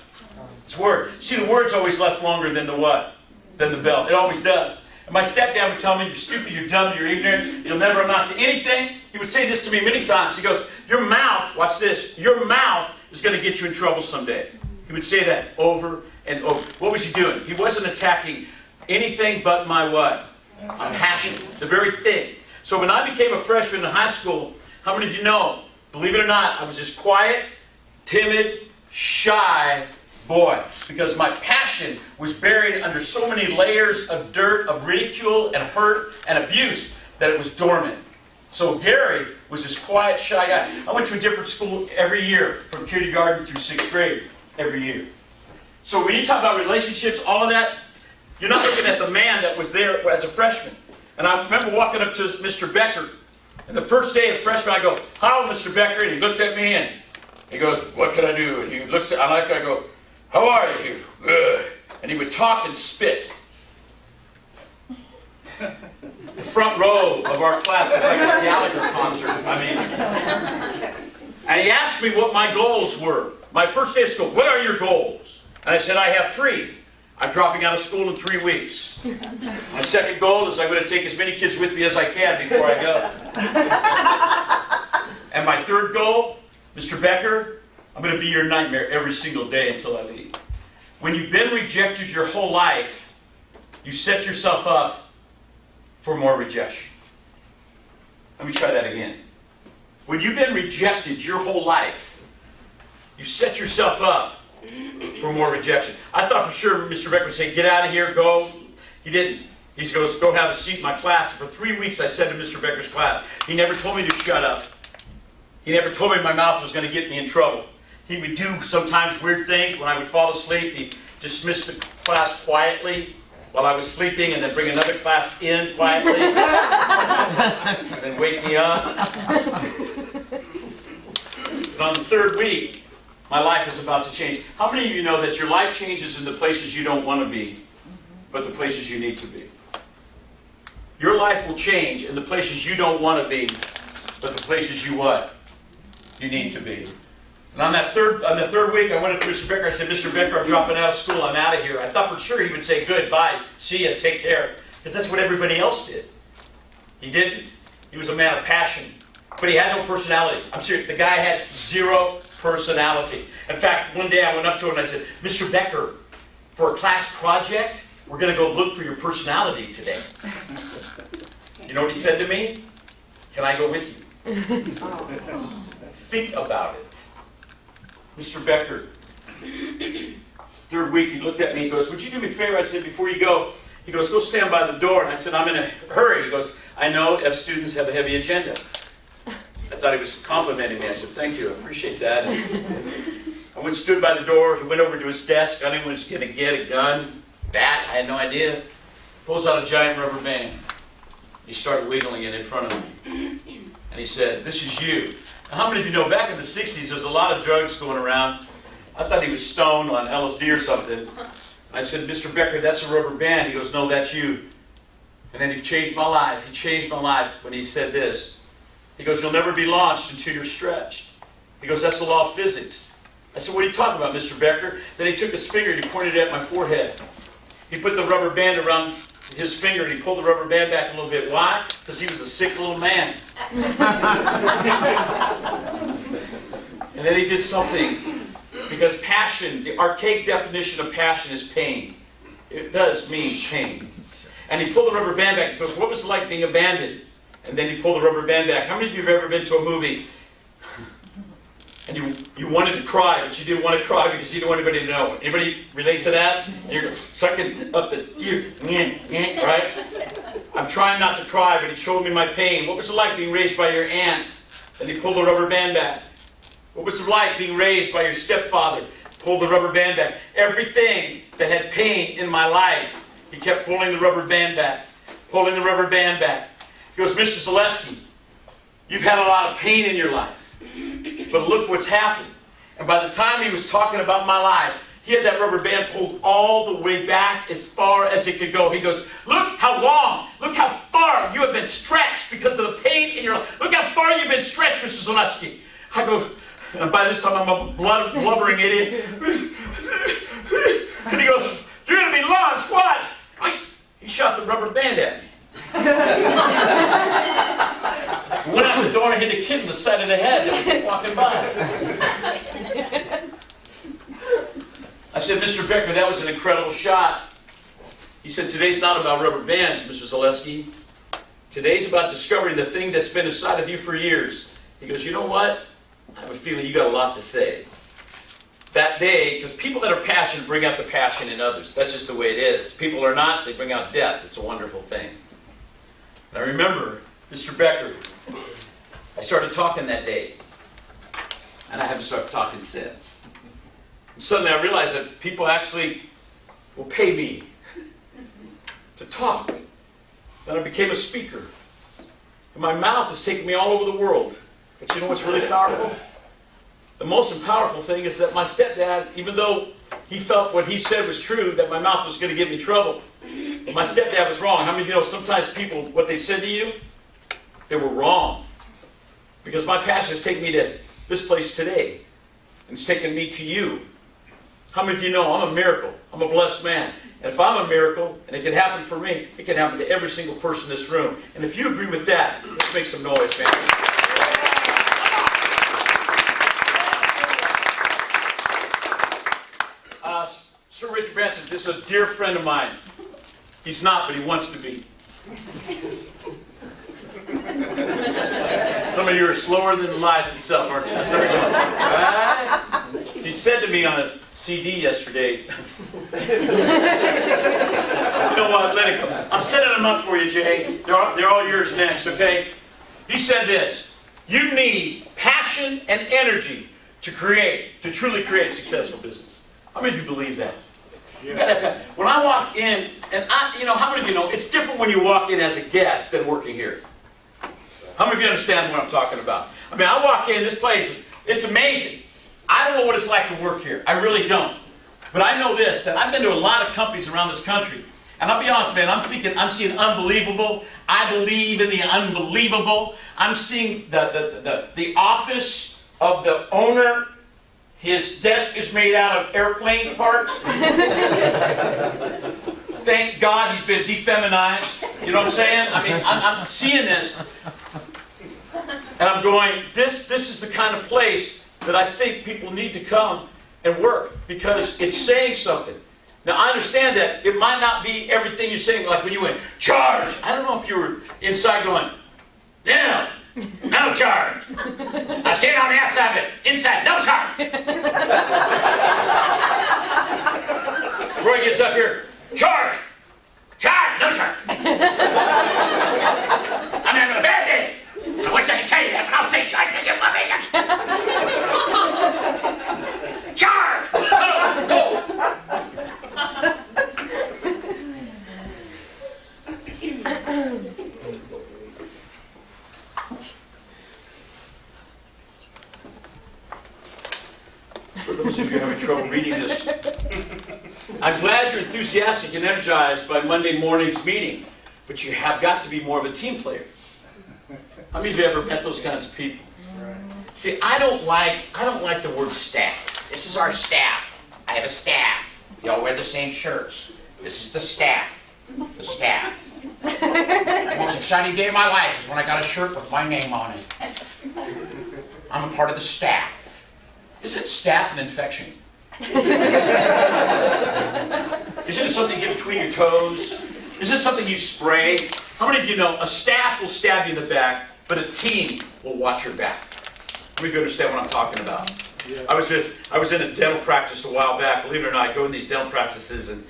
Speaker 2: His word. See, the word's always last longer than the what? Than the belt. It always does. And my stepdad would tell me, you're stupid, you're dumb, you're ignorant, you'll never amount to anything. He would say this to me many times. He goes, your mouth, watch this, your mouth is going to get you in trouble someday. He would say that over and over. What was he doing? He wasn't attacking anything but my what? Passion. The very thing. So when I became a freshman in high school, how many of you know, believe it or not, I was this quiet, timid, shy boy, because my passion was buried under so many layers of dirt, of ridicule and hurt and abuse that it was dormant. So Gary was this quiet, shy guy. I went to a different school every year, from kindergarten through 6th grade, every year. So when you talk about relationships, all of that, you're not looking at the man that was there as a freshman. And I remember walking up to Mr. Becker, and the first day of freshman, I go, "Hello, Mr. Becker," and he looked at me, and he goes, "What can I do?" And he looks at, I go, "How are you?" He goes, "Good." And he would talk and spit. The front row of our class was like a Gallagher concert. I mean, and he asked me what my goals were. My first day of school, "What are your goals?" And I said, "I have 3. I'm dropping out of school in 3 weeks. My second goal is I'm going to take as many kids with me as I can before I go. And my third goal, Mr. Becker, I'm going to be your nightmare every single day until I leave." When you've been rejected your whole life, you set yourself up for more rejection. Let me try that again. When you've been rejected your whole life, you set yourself up for more rejection. I thought for sure Mr. Becker would say, "Get out of here, go." He didn't. He goes, "Go have a seat in my class." And for 3 weeks I sat in Mr. Becker's class. He never told me to shut up. He never told me my mouth was going to get me in trouble. He would do sometimes weird things. When I would fall asleep, he'd dismiss the class quietly while I was sleeping, and then bring another class in quietly, and then wake me up. But on the 3rd week, my life is about to change. How many of you know that your life changes in the places you don't want to be, but the places you need to be? Your life will change in the places you don't want to be, but the places you what? You need to be. And on the third week, I went up to Mr. Becker. I said, "Mr. Becker, I'm dropping out of school. I'm out of here." I thought for sure he would say, "Good, bye, see ya, take care," because that's what everybody else did. He didn't. He was a man of passion, but he had no personality. I'm serious. The guy had 0 personality. In fact, one day I went up to him and I said, "Mr. Becker, for a class project, we're going to go look for your personality today." You know what he said to me? "Can I go with you?" Think about it. Mr. Becker, 3rd week, he looked at me, he goes, "Would you do me a favor?" I said, "Before you go," he goes, "Go stand by the door." And I said, "I'm in a hurry." He goes, "I know F students have a heavy agenda." I thought he was complimenting me. I said, "Thank you, I appreciate that." I went and stood by the door. He went over to his desk. I knew he was going to get a gun, bat, I had no idea. Pulls out a giant rubber band. He started wiggling it in front of me. And he said, "This is you." Now, how many of you know back in the 60s, there was a lot of drugs going around. I thought he was stoned on LSD or something. And I said, "Mr. Becker, that's a rubber band." He goes, "No, that's you." And then he changed my life. He changed my life when he said this. He goes, "You'll never be launched until you're stretched." He goes, "That's the law of physics." I said, "What are you talking about, Mr. Becker?" Then he took his finger and he pointed it at my forehead. He put the rubber band around his finger and he pulled the rubber band back a little bit. Why? Because he was a sick little man. And then he did something. Because passion, the archaic definition of passion is pain. It does mean pain. And he pulled the rubber band back. He goes, "What was it like being abandoned?" And then he pulled the rubber band back. How many of you have ever been to a movie and you wanted to cry, but you didn't want to cry because you didn't want anybody to know? Anybody relate to that? And you're sucking up the tears, right? I'm trying not to cry, but he showed me my pain. What was it like being raised by your aunt? And he pulled the rubber band back. What was it like being raised by your stepfather? Pulled the rubber band back. Everything that had pain in my life, he kept pulling the rubber band back, pulling the rubber band back. He goes, "Mr. Zeleski, you've had a lot of pain in your life, but look what's happened." And by the time he was talking about my life, he had that rubber band pulled all the way back as far as it could go. He goes, "Look how long, look how far you have been stretched because of the pain in your life. Look how far you've been stretched, Mr. Zeleski." I go, and by this time I'm a blubbering idiot. And he goes, "You're going to be launched, watch." He shot the rubber band at me. Went out the door and hit a kid in the side of the head that was walking by. I said, "Mr. Becker, that was an incredible shot." He said, "Today's not about rubber bands, Mr. Zeleski. Today's about discovering the thing that's been inside of you for years. He goes, you know what? I have a feeling you got a lot to say. That day, because people that are passionate bring out the passion in others. That's just the way it is. People are not, they bring out death. It's a wonderful thing. And I remember, Mr. Becker, I started talking that day. And I haven't started talking since. And suddenly I realized that people actually will pay me to talk. Then I became a speaker. And my mouth has taken me all over the world. But you know what's really powerful? The most powerful thing is that my stepdad, even though he felt what he said was true, that my mouth was going to get me in trouble, but my stepdad was wrong. How many of you know sometimes people, what they said to you, they were wrong? Because my passion has taken me to this place today. And it's taken me to you. How many of you know I'm a miracle? I'm a blessed man. And if I'm a miracle, and it can happen for me, it can happen to every single person in this room. And if you agree with that, let's make some noise, man. Sir Richard Branson is a dear friend of mine. He's not, but he wants to be. Some of you are slower than life itself, aren't you? He said to me on a CD yesterday, you know what, let it go. I'm setting them up for you, Jay. They're all yours next, okay? He said this, you need passion and energy to truly create a successful business. How many of you believe that? Yeah. When I walked in, and how many of you know, it's different when you walk in as a guest than working here. How many of you understand what I'm talking about? I mean, I walk in, this place, it's amazing. I don't know what it's like to work here. I really don't. But I know this, that I've been to a lot of companies around this country. And I'll be honest, man, I'm seeing unbelievable. I believe in the unbelievable. I'm seeing the office of the owner. His desk is made out of airplane parts. Thank God he's been defeminized. You know what I'm saying? I mean, I'm seeing this. And I'm going, this is the kind of place that I think people need to come and work because it's saying something. Now, I understand that it might not be everything you're saying, like when you went, charge! I don't know if you were inside going, down, no charge. I see it on the outside, but inside, no charge. Roy gets up here, charge! Charge, no charge. I'm having a bad day. I wish I could tell you that, but I'll say charge and get my bacon. Charge! No! For those of you having trouble reading this, I'm glad you're enthusiastic and energized by Monday morning's meeting, but you have got to be more of a team player. How many of you ever met those kinds of people? See, I don't like the word staff. This is our staff. I have a staff. We all wear the same shirts. This is the staff. The staff. The most exciting day of my life is when I got a shirt with my name on it. I'm a part of the staff. Isn't staph an infection? Isn't it something you get between your toes? Isn't it something you spray? How many of you know a staph will stab you in the back, but a team will watch your back? How many of you understand what I'm talking about? Yeah. I was in a dental practice a while back. Believe it or not, I go in these dental practices and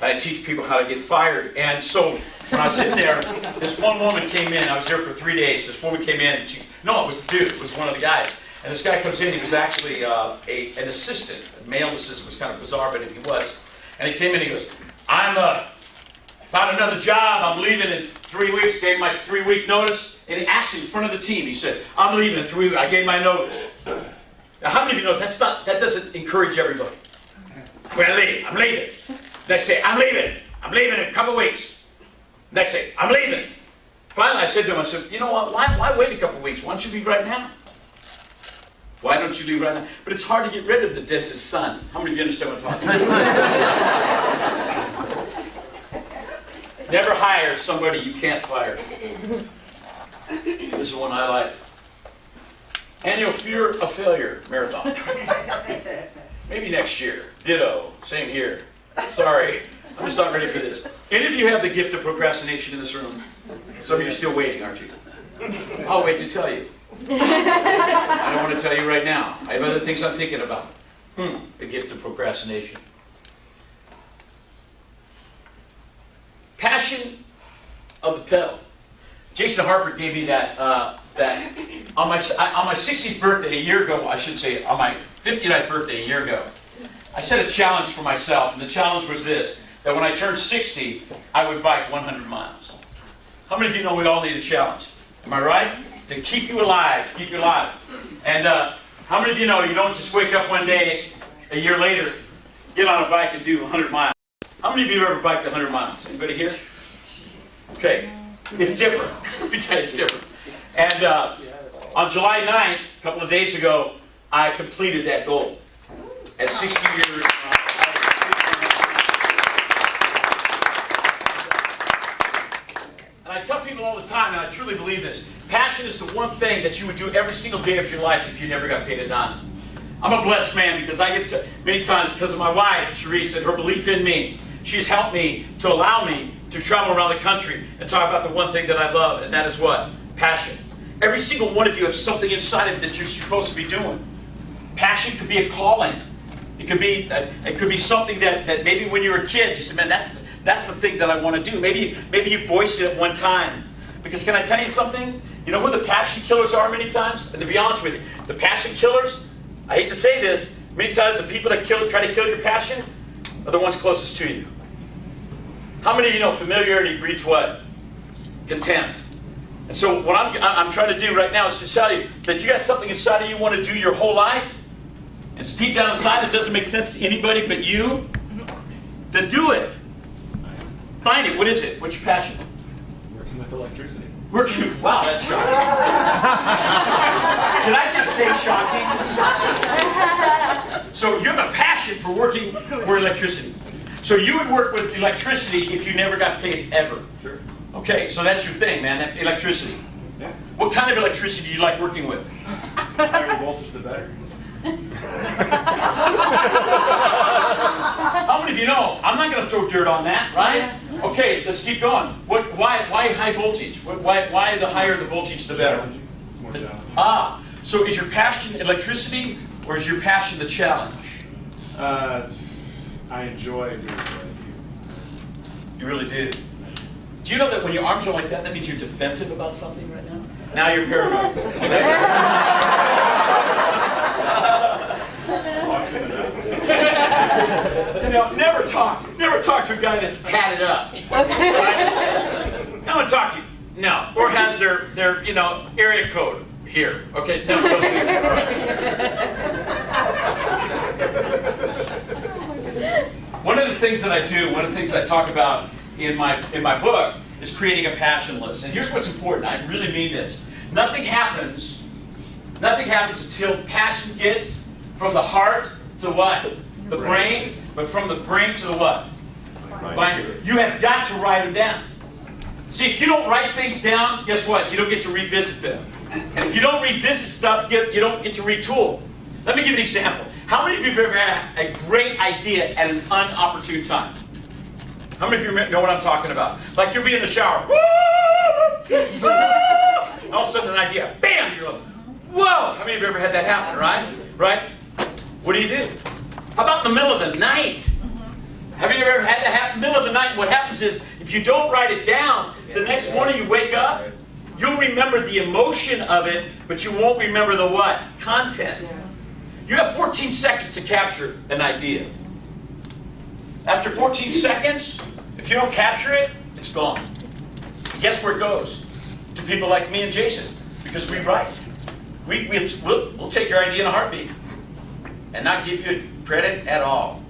Speaker 2: I teach people how to get fired. And so when I was sitting there, this one woman came in. I was there for 3 days. This woman came in. It was the dude. It was one of the guys. And this guy comes in. He was actually an assistant. A male assistant. It was kind of bizarre, but he was. And he came in and he goes, I'm about another job. I'm leaving in 3 weeks. Gave my 3-week notice. And he actually, in front of the team, he said, I'm leaving in 3 weeks. I gave my notice. Now, how many of you know that doesn't encourage everybody? I'm leaving. Next day, I'm leaving in a couple weeks. Next day, I'm leaving. Finally, I said to him, you know what, why wait a couple weeks? Why don't you leave right now? Why don't you leave right now? But it's hard to get rid of the dentist's son. How many of you understand what I'm talking about? Never hire somebody you can't fire. This is one I like. Annual Fear of Failure Marathon. Maybe next year. Ditto. Same here. Sorry. I'm just not ready for this. Any of you have the gift of procrastination in this room? Some of you are still waiting, aren't you? I'll wait to tell you. I don't want to tell you right now. I have other things I'm thinking about. The gift of procrastination. Passion of the pedal. Jason Harper gave me that on my 60th birthday a year ago. I should say on my 59th birthday a year ago. I set a challenge for myself, and the challenge was this: that when I turned 60, I would bike 100 miles. How many of you know we all need a challenge? Am I right? To keep you alive, to keep you alive. And how many of you know you don't just wake up one day, a year later, get on a bike and do 100 miles? How many of you have ever biked 100 miles? Anybody here? Okay. It's different. Let me tell you, it's different. And on July 9th, a couple of days ago, I completed that goal. At 60 years, and I tell people all the time, and I truly believe this, passion is the one thing that you would do every single day of your life if you never got paid a dime. I'm a blessed man because I get to, many times because of my wife, Sharice, and her belief in me, she's helped me to allow me to travel around the country and talk about the one thing that I love, and that is what? Passion. Every single one of you has something inside of you that you're supposed to be doing. Passion could be a calling. It could be something that maybe when you were a kid, you said, man, that's the thing that I want to do. Maybe you voiced it at one time. Because can I tell you something? You know who the passion killers are many times? And to be honest with you, the passion killers, I hate to say this, many times the people that try to kill your passion are the ones closest to you. How many of you know familiarity breeds what? Contempt. And so what I'm trying to do right now is to tell you that you got something inside of you want to do your whole life. It's deep down inside, it doesn't make sense to anybody but you. Then do it. Find it. What is it? What's your passion?
Speaker 6: Working with electricity.
Speaker 2: Wow, that's shocking. Did I just say shocking? So you have a passion for working for electricity. So you would work with electricity if you never got paid ever.
Speaker 6: Sure.
Speaker 2: Okay, so that's your thing, man, that electricity.
Speaker 6: Yeah.
Speaker 2: What kind of electricity do you like working with?
Speaker 6: The higher the voltage, the better.
Speaker 2: How many of you know? I'm not going to throw dirt on that, right? Okay, let's keep going. Why high voltage? Why the higher the voltage, the better?
Speaker 6: It's more challenging.
Speaker 2: So is your passion electricity, or is your passion the challenge?
Speaker 6: I enjoy doing what I do.
Speaker 2: You really do. Do you know that when your arms are like that, that means you're defensive about something right now? Now you're paranoid. You know, never talk to a guy that's tatted up. Right? I want to talk to you. No. Or has their area code here. Okay, no. One of the things that I do, one of the things I talk about in my book is creating a passion list. And here's what's important. I really mean this. Nothing happens until passion gets from the heart to what? The brain. But from the brain to the what? Mind. You have got to write them down. See, if you don't write things down, guess what? You don't get to revisit them. And if you don't revisit stuff, you don't get to retool. Let me give you an example. How many of you have ever had a great idea at an unopportune time? How many of you know what I'm talking about? Like you'll be in the shower. And all of a sudden an idea, bam, you're like, whoa! How many of you have ever had that happen, right? Right? What do? How about in the middle of the night? Have you ever had that happen in the middle of the night? What happens is, if you don't write it down, the next morning you wake up, you'll remember the emotion of it, but you won't remember the what? Content. You have 14 seconds to capture an idea. After 14 seconds, if you don't capture it, it's gone. Guess where it goes? To people like me and Jason, because we write. We'll take your idea in a heartbeat and not give you credit at all.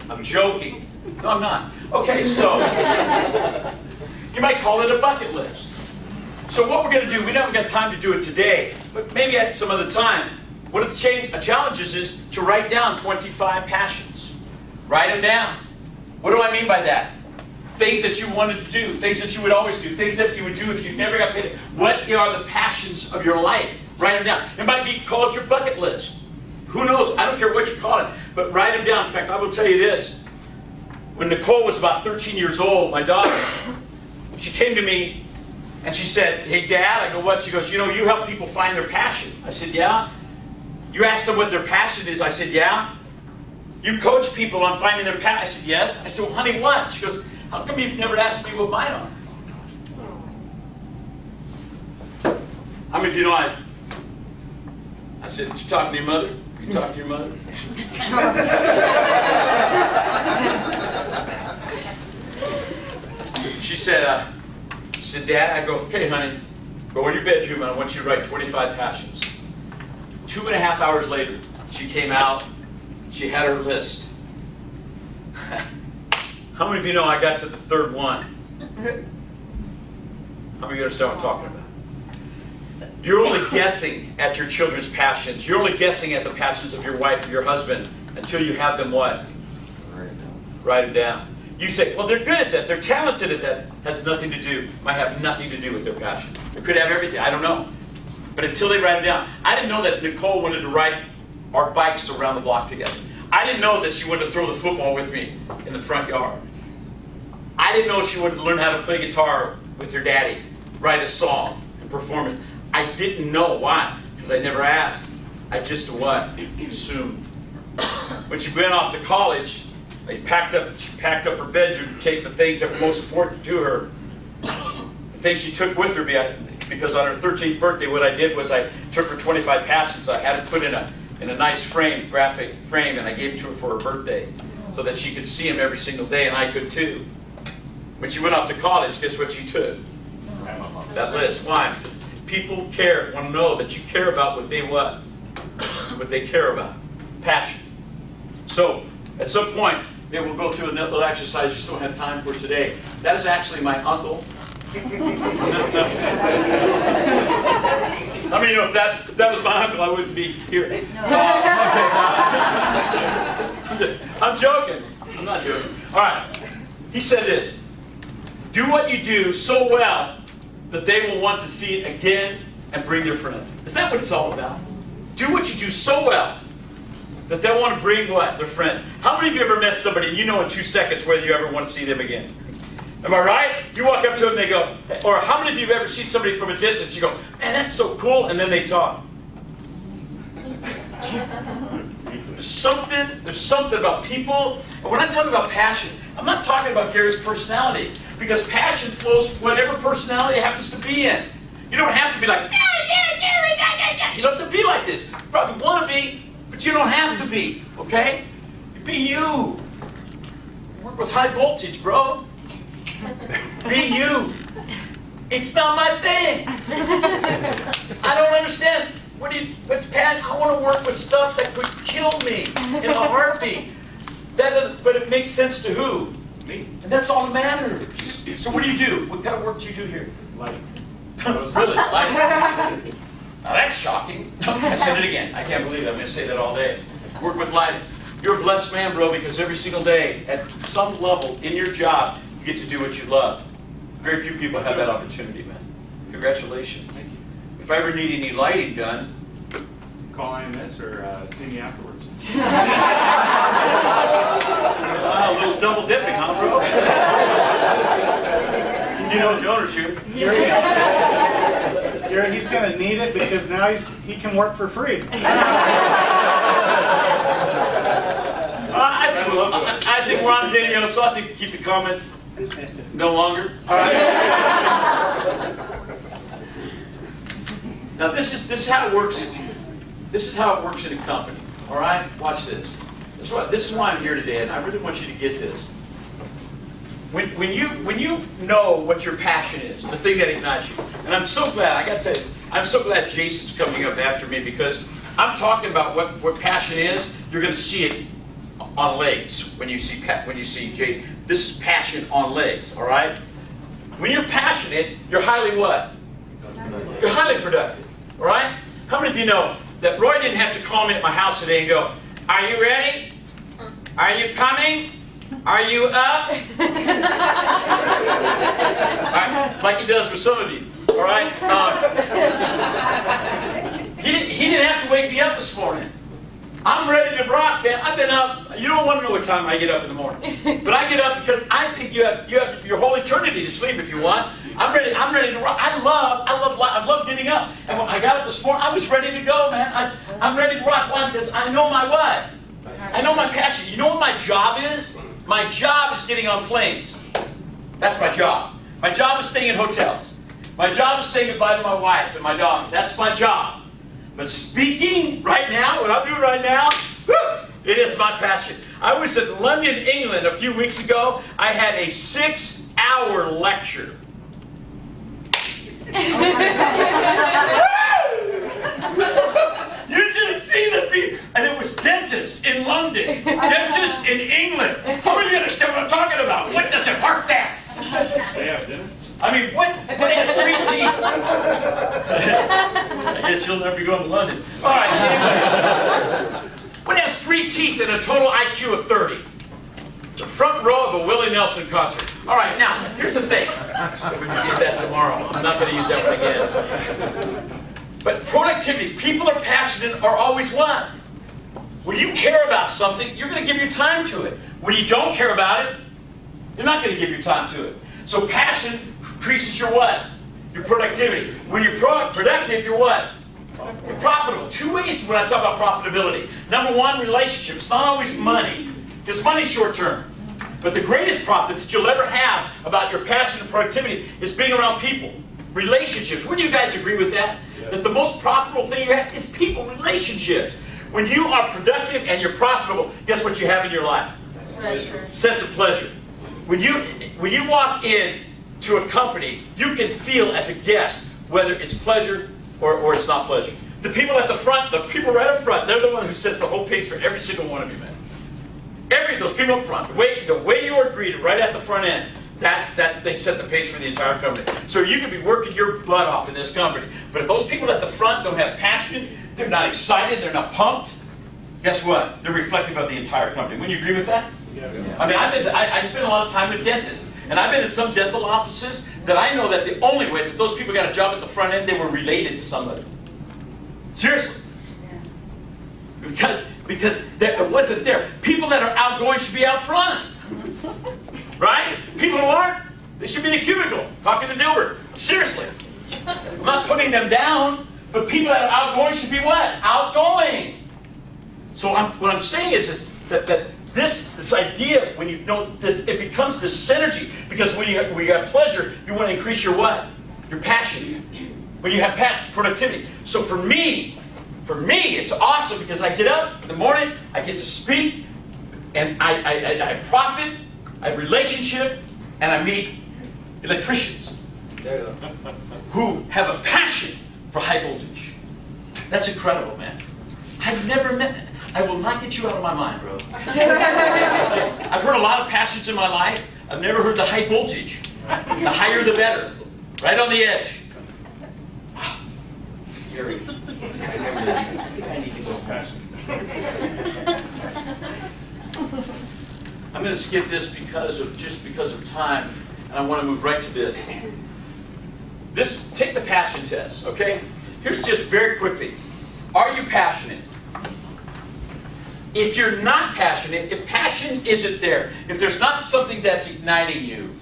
Speaker 2: I'm joking. No, I'm not. Okay, so you might call it a bucket list. So what we're going to do, we haven't got time to do it today, but maybe at some other time. One of the challenges is to write down 25 passions. Write them down. What do I mean by that? Things that you wanted to do, things that you would always do, things that you would do if you never got paid. What are the passions of your life? Write them down. It might be called your bucket list. Who knows? I don't care what you call it, but write them down. In fact, I will tell you this. When Nicole was about 13 years old, my daughter, she came to me And she said, hey, Dad. I go, what? She goes, you know, you help people find their passion. I said, yeah. You ask them what their passion is. I said, yeah. You coach people on finding their passion. I said, yes. I said, well, honey, what? She goes, how come you've never asked me what mine are? How many of you know I said, you talking to your mother? You talking to your mother? She said, Dad, I go, okay, honey, go in your bedroom and I want you to write 25 passions. 2.5 hours later, she came out, she had her list. How many of you know I got to the third one? How many of you understand what I'm talking about? You're only guessing at your children's passions. You're only guessing at the passions of your wife or your husband until you have them what? Write it down. You say, well, they're good at that. They're talented at that. Has nothing to do. Might have nothing to do with their passion. It could have everything. I don't know. But until they write it down. I didn't know that Nicole wanted to ride our bikes around the block together. I didn't know that she wanted to throw the football with me in the front yard. I didn't know she wanted to learn how to play guitar with her daddy, write a song, and perform it. I didn't know. Why? Because I never asked. I just what? Assumed. When she went off to college, she packed up her bedroom to take the things that were most important to her. The things she took with her, because on her 13th birthday, what I did was I took her 25 passions. I had it put in a nice frame, graphic frame, and I gave it to her for her birthday so that she could see them every single day, and I could too. When she went off to college, guess what she took? That list. Why? Because people want to know that you care about what they what? What they care about. Passion. So, at some point, maybe we'll go through a little exercise. Just don't have time for today. That is actually my uncle. How many know if that was my uncle, I wouldn't be here? No. Okay. I'm joking. I'm not joking. All right. He said this. Do what you do so well that they will want to see it again and bring their friends. Is that what it's all about? Do what you do so well that they'll want to bring what? Their friends. How many of you ever met somebody and you know in 2 seconds whether you ever want to see them again? Am I right? You walk up to them and they go, or how many of you have ever seen somebody from a distance, you go, man, that's so cool, and then they talk. There's something about people, and when I talk about passion, I'm not talking about Gary's personality, because passion flows from whatever personality it happens to be in. You don't have to be like, yeah, Gary, yeah. You don't have to be like this. You probably want to be, but you don't have to be, okay? Be you. Work with high voltage, bro. Be you. It's not my thing. I don't understand. What's passion? I want to work with stuff that could kill me in a heartbeat. But it makes sense to who? Me. And that's all that matters. So what do? What kind of work do you do here?
Speaker 6: Lighting.
Speaker 2: Really? Lighting? Now that's shocking. I said it again. I can't believe it. I'm going to say that all day. Work with lighting. You're a blessed man, bro, because every single day, at some level in your job, you get to do what you love. Very few people have that opportunity, man. Congratulations.
Speaker 6: Thank you.
Speaker 2: If I ever need any lighting done,
Speaker 6: Call IMS or see me afterwards.
Speaker 2: a little double dipping, huh, bro? You know the owner's here.
Speaker 1: Gary, he's going to need it because now he can work for free.
Speaker 2: I think we're on video, so I think keep the comments no longer. All right. Now this is how it works. This is how it works in a company. All right, watch this. This is why I'm here today, and I really want you to get this. When you know what your passion is, the thing that ignites you, and I'm so glad. I got to tell you, I'm so glad Jason's coming up after me because I'm talking about what passion is. You're going to see it on legs when you see Jason. This is passion on legs. All right. When you're passionate, you're highly what? You're highly productive. All right. How many of you know that Roy didn't have to call me at my house today and go, "Are you ready? Are you coming? Are you up?" Right? Like he does with some of you. All right. He didn't have to wake me up this morning. I'm ready to rock, man. I've been up. You don't want to know what time I get up in the morning, but I get up because I think you have your whole eternity to sleep if you want. I'm ready to rock. I love getting up. And when I got up this morning, I was ready to go, man. I'm ready to rock. Why? Because I know my what? I know my passion. You know what my job is? My job is getting on planes. That's my job. My job is staying in hotels. My job is saying goodbye to my wife and my dog. That's my job. But speaking right now, what I'm doing right now, whew, it is my passion. I was in London, England a few weeks ago. I had a 6-hour lecture. You should have seen the people. And it was dentists in London, dentists in England. How many of you understand what I'm talking about? What does it work there?
Speaker 6: They have dentists?
Speaker 2: I mean, what has 3 teeth? I guess you'll never be going to London. All right, anyway. What has 3 teeth and a total IQ of 30? The front row of a Willie Nelson concert. All right, now, here's the thing. We're going to use that tomorrow. I'm not going to use that one again. But productivity, people are passionate are always what? When you care about something, you're going to give your time to it. When you don't care about it, you're not going to give your time to it. So passion increases your what? Your productivity. When you're productive, you're what? You're profitable. 2 ways when I talk about profitability. Number 1, relationship. It's not always money, because money's short term. But the greatest profit that you'll ever have about your passion and productivity is being around people. Relationships. Wouldn't you guys agree with that? Yeah. That the most profitable thing you have is people, relationships. When you are productive and you're profitable, guess what you have in your life?
Speaker 8: Pleasure.
Speaker 2: Sense of pleasure. When you walk in to a company, you can feel as a guest whether it's pleasure or it's not pleasure. The people at the front, the people right up front, they're the one who sets the whole pace for every single one of you, man. Those people up front, the way you are greeted right at the front end, they set the pace for the entire company. So you could be working your butt off in this company, but if those people at the front don't have passion, they're not excited, they're not pumped, guess what? They're reflective of the entire company. Wouldn't you agree with that?
Speaker 6: Yes.
Speaker 2: I mean, I spend a lot of time with dentists, and I've been in some dental offices that I know that the only way that those people got a job at the front end, they were related to somebody. Seriously. Because it wasn't there. People that are outgoing should be out front. Right? People who aren't, they should be in a cubicle talking to Dilbert. Seriously. I'm not putting them down, but people that are outgoing should be what? Outgoing. So what I'm saying is that this idea, when you know this, it becomes this synergy. Because when you have pleasure, you want to increase your what? Your passion. When you have productivity. So for me, it's awesome because I get up in the morning, I get to speak, and I profit, I have relationship, and I meet electricians who have a passion for high voltage. That's incredible, man. I've never met. I will not get you out of my mind, bro. I've heard a lot of passions in my life. I've never heard the high voltage. The higher the better. Right on the edge. Wow. Scary. I think I need to go passion. I'm going to skip this because of time, and I want to move right to this. Take the passion test, okay? Here's just very quickly. Are you passionate? If you're not passionate, if passion isn't there, if there's not something that's igniting you,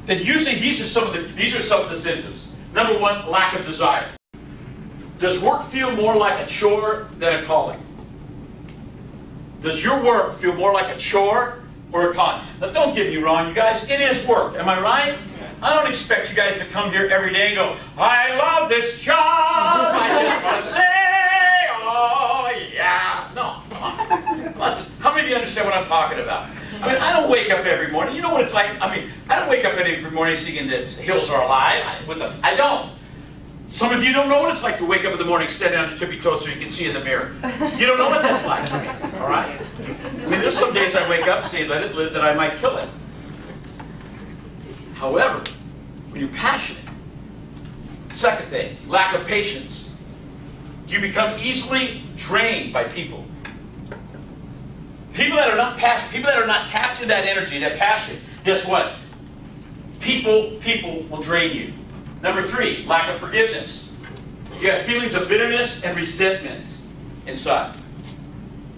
Speaker 2: then usually these are some of the symptoms. Number 1, lack of desire. Does work feel more like a chore than a calling? Does your work feel more like a chore or a calling? Now don't get me wrong, you guys, it is work, am I right? I don't expect you guys to come here every day and go, I love this job, I just want to say, oh yeah. No. How many of you understand what I'm talking about? I mean, I don't wake up every morning. You know what it's like? I mean, I don't wake up every morning singing this Hills Are Alive. I don't. Some of you don't know what it's like to wake up in the morning, stand on your tippy toes so you can see in the mirror. You don't know what that's like. All right? I mean, there's some days I wake up saying, let it live, that I might kill it. However, when you're passionate, second thing, lack of patience. Do you become easily drained by people? People that are not passionate, people that are not tapped into that energy, that passion, guess what? People will drain you. Number 3, lack of forgiveness. You have feelings of bitterness and resentment inside.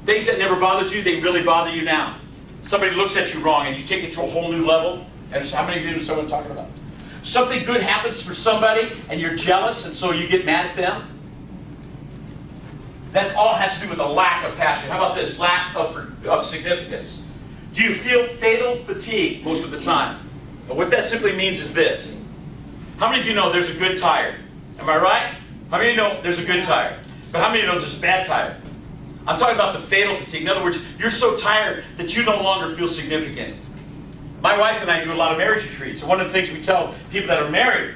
Speaker 2: Things that never bothered you, they really bother you now. Somebody looks at you wrong and you take it to a whole new level. And how many of you know what I'm talking about? Something good happens for somebody and you're jealous and so you get mad at them. That all has to do with a lack of passion. How about this? Lack of significance. Do you feel fatal fatigue most of the time? And what that simply means is this. How many of you know there's a good tired? Am I right? How many of you know there's a good tired? But how many of you know there's a bad tired? I'm talking about the fatal fatigue. In other words, you're so tired that you no longer feel significant. My wife and I do a lot of marriage retreats. And one of the things we tell people that are married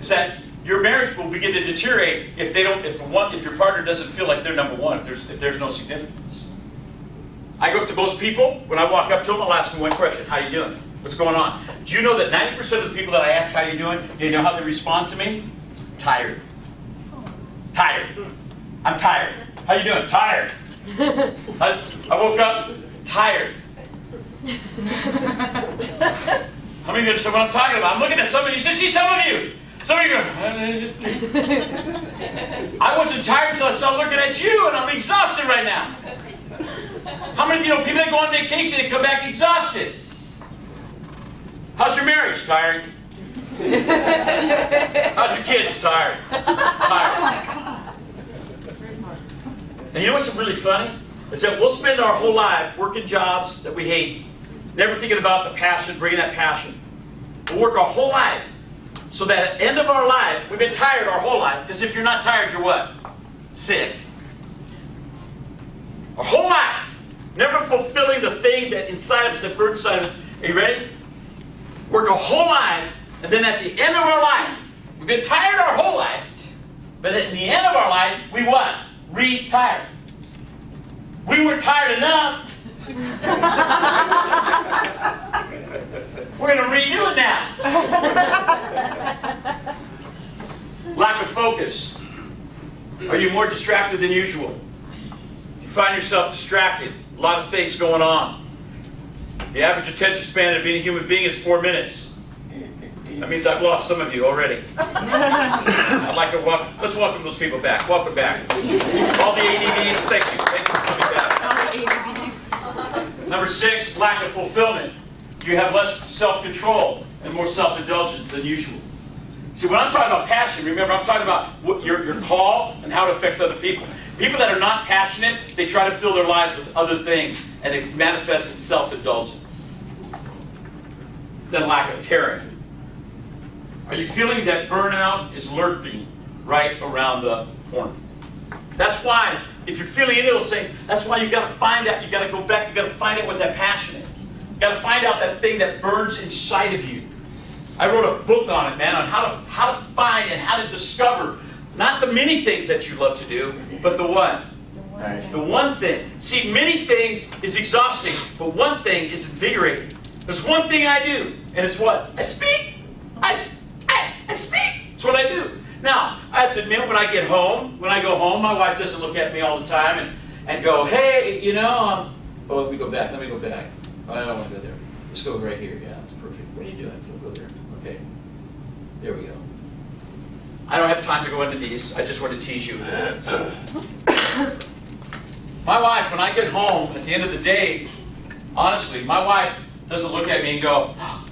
Speaker 2: is that your marriage will begin to deteriorate if your partner doesn't feel like they're number one, if there's no significance. I go up to most people, when I walk up to them, I'll ask them one question: how you doing? What's going on? Do you know that 90% of the people that I ask how you doing, you know how they respond to me? Tired. Tired. I'm tired. How you doing? Tired. I woke up tired. How many of you understand what I'm talking about? I'm looking at somebody, you see some of you. Some of you go, I wasn't tired until I started looking at you and I'm exhausted right now. How many of you know people that go on vacation and come back exhausted? How's your marriage? Tired. How's your kids? Tired. Tired. And you know what's really funny? Is that we'll spend our whole life working jobs that we hate, never thinking about the passion, bringing that passion. We'll work our whole life so that at the end of our life, we've been tired our whole life, because if you're not tired, you're what? Sick. Our whole life, never fulfilling the thing that inside of us, that burns inside of us. Are you ready? Work a whole life, and then at the end of our life, we've been tired our whole life, but at the end of our life, we what? Retired. We were tired enough. We're going to redo it now. Lack of focus. Are you more distracted than usual? You find yourself distracted. A lot of things going on. The average attention span of any human being is 4 minutes. That means I've lost some of you already. I'd like to let's welcome those people back. Welcome back. All the ADVs, thank you. Thank you for coming back. Number 6, lack of fulfillment. You have less self-control and more self-indulgence than usual. See, when I'm talking about passion, remember, I'm talking about what your call and how it affects other people. People that are not passionate, they try to fill their lives with other things, and it manifests in self-indulgence. Then lack of caring. Are you feeling that burnout is lurking right around the corner? That's why, if you're feeling any of those things, that's why you've got to find out, you've got to go back, you've got to find out what that passion is. You've got to find out that thing that burns inside of you. I wrote a book on it, man, on how to find and how to discover, not the many things that you love to do, but the what? The one thing. See, many things is exhausting, but one thing is invigorating. There's one thing I do, and it's what? I speak. I speak. That's what I do. Now, I have to admit, when I go home, my wife doesn't look at me all the time and go, hey, you know, oh, let me go back. Oh, I don't want to go there. Let's go right here. Yeah, that's perfect. What are you doing? We'll go there. Okay. There we go. I don't have time to go into these. I just want to tease you. My wife, when I get home at the end of the day, honestly, my wife doesn't look at me and go, oh,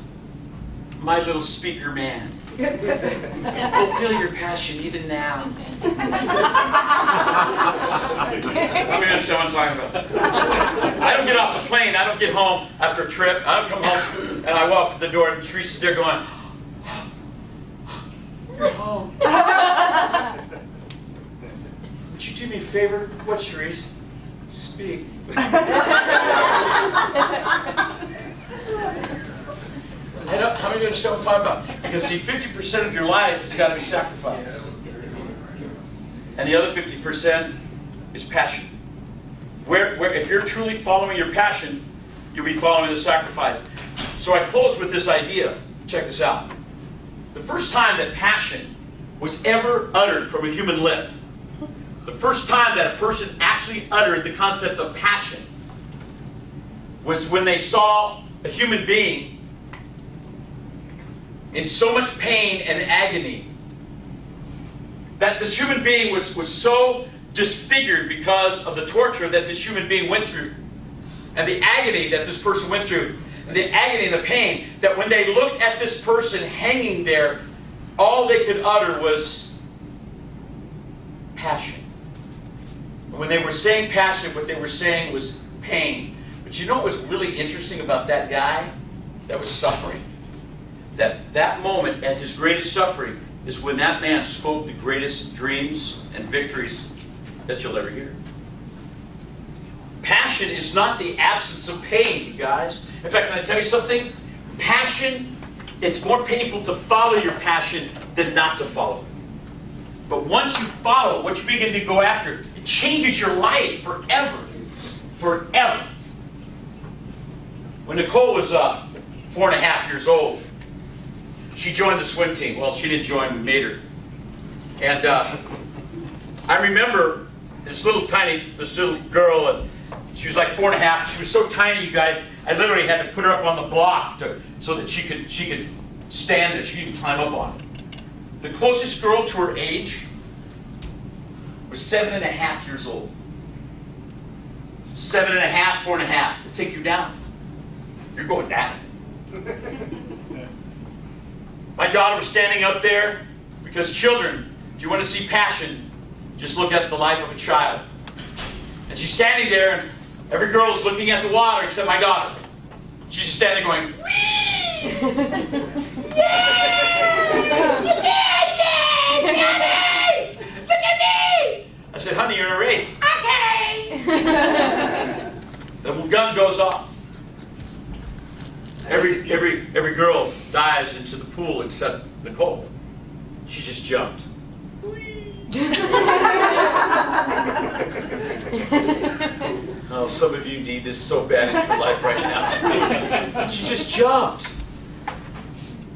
Speaker 2: my little speaker man. Fulfill your passion even now. I mean, understand what I'm talking about. I don't get off the plane. I don't get home after a trip. I don't come home and I walk to the door and Teresa's there going, you're home. Would you do me a favor? What, Therese? Speak. How many of you understand what I'm talking about? Because see, 50% of your life has got to be sacrificed. And the other 50% is passion. If you're truly following your passion, you'll be following the sacrifice. So I close with this idea. Check this out. The first time that passion was ever uttered from a human lip, the first time that a person actually uttered the concept of passion was when they saw a human being in so much pain and agony that this human being was so disfigured because of the torture that this human being went through, and the agony that this person went through, and the agony and the pain, that when they looked at this person hanging there, all they could utter was passion. And when they were saying passion, what they were saying was pain. But you know what was really interesting about that guy that was suffering? That moment at his greatest suffering is when that man spoke the greatest dreams and victories that you'll ever hear. Passion is not the absence of pain, you guys. In fact, can I tell you something? Passion, it's more painful to follow your passion than not to follow it. But once you follow, once you begin to go after, it changes your life forever. Forever. When Nicole was 4.5 years old, she joined the swim team. Well, she didn't join, we made her. And I remember this little girl, and she was like 4.5. She was so tiny, you guys, I literally had to put her up on the block so that she could stand there. She didn't climb up on it. The closest girl to her age was 7.5 years old. 7.5, 4.5. It'll take you down. You're going down. My daughter was standing up there because children, if you want to see passion, just look at the life of a child. And she's standing there, and every girl is looking at the water except my daughter. She's just standing there going, whee! Daddy! Look at me! I said, honey, you're in a race. Okay! The gun goes off. Every girl dives into the pool except Nicole. She just jumped. Oh, some of you need this so bad in your life right now. She just jumped.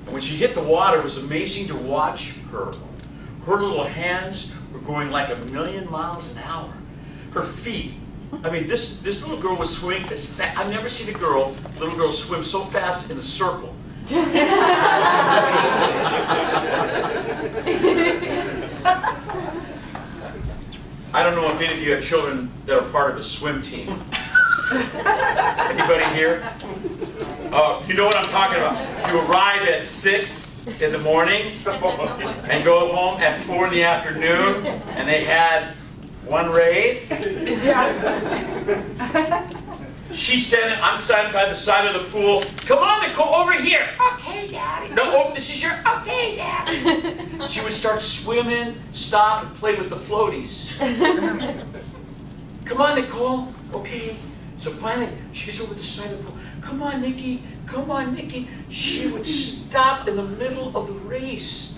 Speaker 2: And when she hit the water, it was amazing to watch her. Her little hands were going like 1,000,000 miles an hour. Her feet, I mean, this little girl was swimming as fast. I've never seen a little girl swim so fast in a circle. I don't know if any of you have children that are part of a swim team. Anybody here? You know what I'm talking about. You arrive at 6 in the morning and go home at 4 in the afternoon, and they had one race. I'm standing by the side of the pool. Come on, Nicole, over here. Okay, Daddy. No, this is your, okay, Daddy. She would start swimming, stop, and play with the floaties. Come on, Nicole. Okay. So finally, she gets over the side of the pool. Come on, Nikki. Come on, Nikki. She would stop in the middle of the race,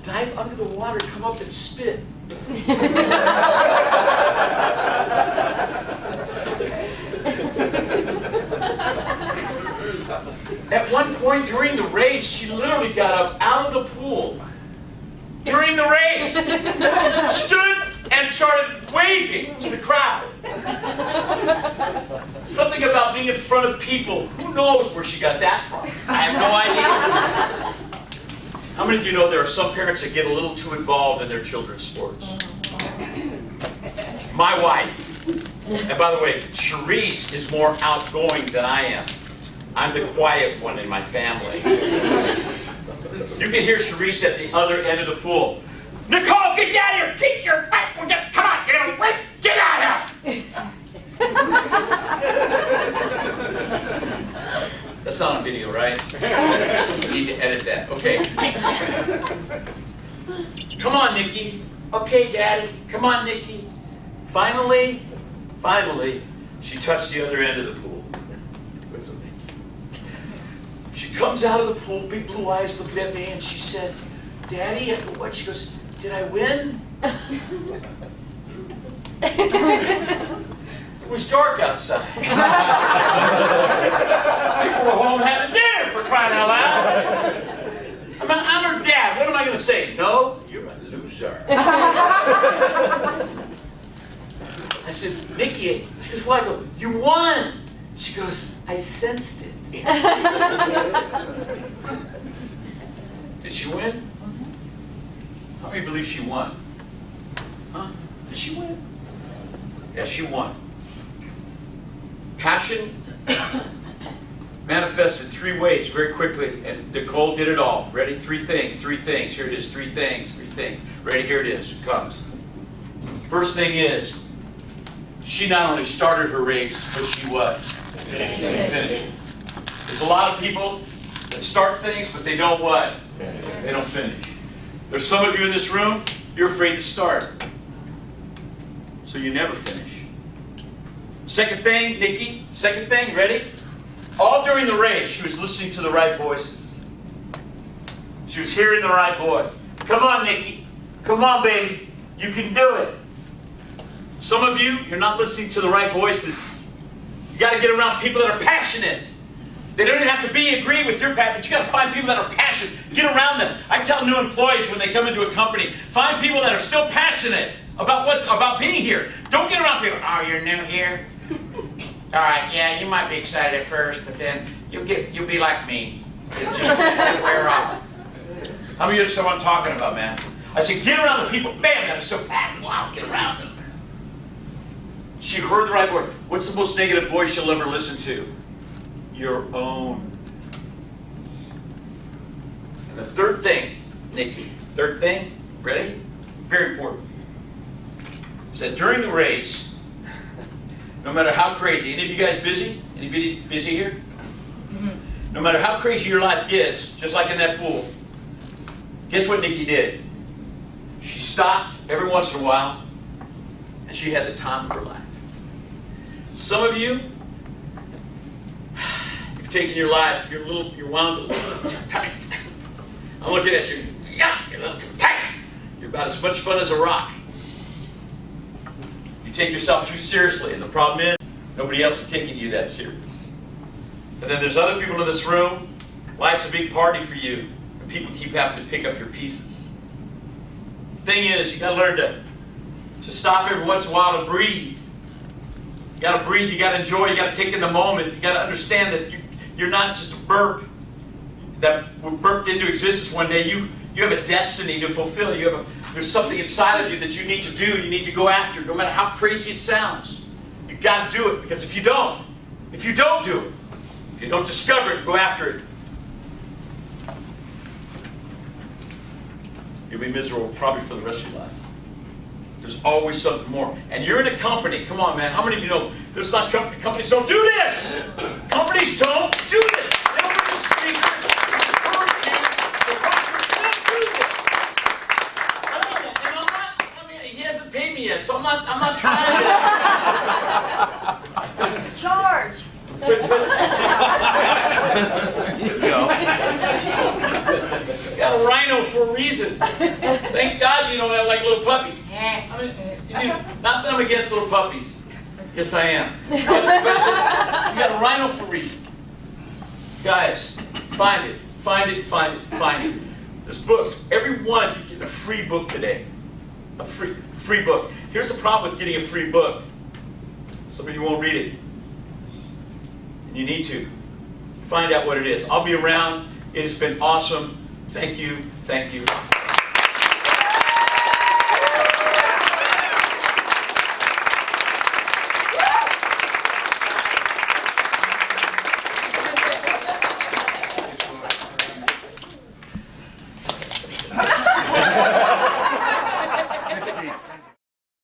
Speaker 2: dive under the water, come up and spit. At one point during the race, she literally got up out of the pool during the race, stood and started waving to the crowd. Something about being in front of people. Who knows where she got that from? I have no idea. How many of you know there are some parents that get a little too involved in their children's sports? My wife, and by the way, Charisse is more outgoing than I am. I'm the quiet one in my family. You can hear Charisse at the other end of the pool. Nicole, get down here! Get your butt! Come on, you're gonna race! Get out here! That's not on video, right? You need to edit that. Okay. Come on, Nikki. Okay, Daddy. Come on, Nikki. Finally, she touched the other end of the pool. It was amazing. She comes out of the pool, big blue eyes, looking at me, and she said, Daddy, what? She goes, did I win? It was dark outside. People were home having dinner, for crying out loud. I'm her dad. What am I going to say? No, you're a loser. I said, Nikki. She goes, why? I go, you won. She goes, I sensed it. Did she win? How many believe she won? Huh? Did she win? Yeah, she won. Passion manifested 3 ways very quickly, and Nicole did it all. Ready? 3 things, 3 things. Here it is, 3 things, 3 things. Ready? Here it is. It comes. First thing is, she not only started her race, but she what? Finished it. There's a lot of people that start things, but they don't what? They don't finish. There's some of you in this room, you're afraid to start. So you never finish. Second thing, Nikki, second thing, ready? All during the race, she was listening to the right voices. She was hearing the right voice. Come on, Nikki. Come on, baby. You can do it. Some of you, you're not listening to the right voices. You got to get around people that are passionate. They don't even have to agree with your passion, but you got to find people that are passionate. Get around them. I tell new employees when they come into a company, find people that are still passionate about being here. Don't get around people. Oh, you're new here? All right, yeah, you might be excited at first, but then you'll be like me. It'll just wear off. How many of you understand what I'm talking about, man? I said, get around the people, man, that are so passionate. Wow, get around them. She heard the right word. What's the most negative voice you'll ever listen to? Your own. And the third thing, Nikki, third thing, ready? Very important. Is that during the race, no matter how crazy, any of you guys busy? Anybody busy here? No matter how crazy your life gets, just like in that pool, guess what Nikki did? She stopped every once in a while, and she had the time of her life. Some of you, you've taken your life, you're wound a little too tight. I'm looking at you, yeah, you're a little too tight. You're about as much fun as a rock. You take yourself too seriously, and the problem is, nobody else is taking you that serious. And then there's other people in this room, life's a big party for you, and people keep having to pick up your pieces. The thing is, you gotta learn to stop every once in a while and breathe. You got to breathe, you got to enjoy, you got to take in the moment. You got to understand that you're not just a burp that burped into existence one day. You have a destiny to fulfill. There's something inside of you that you need to do, you need to go after, no matter how crazy it sounds. You got to do it, because if you don't do it, if you don't discover it, go after it, you'll be miserable probably for the rest of your life. There's always something more. And you're in a company. Come on, man. How many of you know there's not companies don't do this? Companies don't do this. They don't bring the speakers. Encourage you. The companies don't do this. And he hasn't paid me yet, so I'm not trying to.
Speaker 8: Charge.
Speaker 2: You got a rhino for a reason. Thank God you don't have like little puppy. Not that I'm against little puppies. Yes, I am. But you got a rhino for a reason. Guys, find it. Find it, find it, find it. There's books. Every one of you get a free book today. A free book. Here's the problem with getting a free book. Some of you won't read it. And you need to. Find out what it is. I'll be around. It has been awesome. Thank you. Thank you.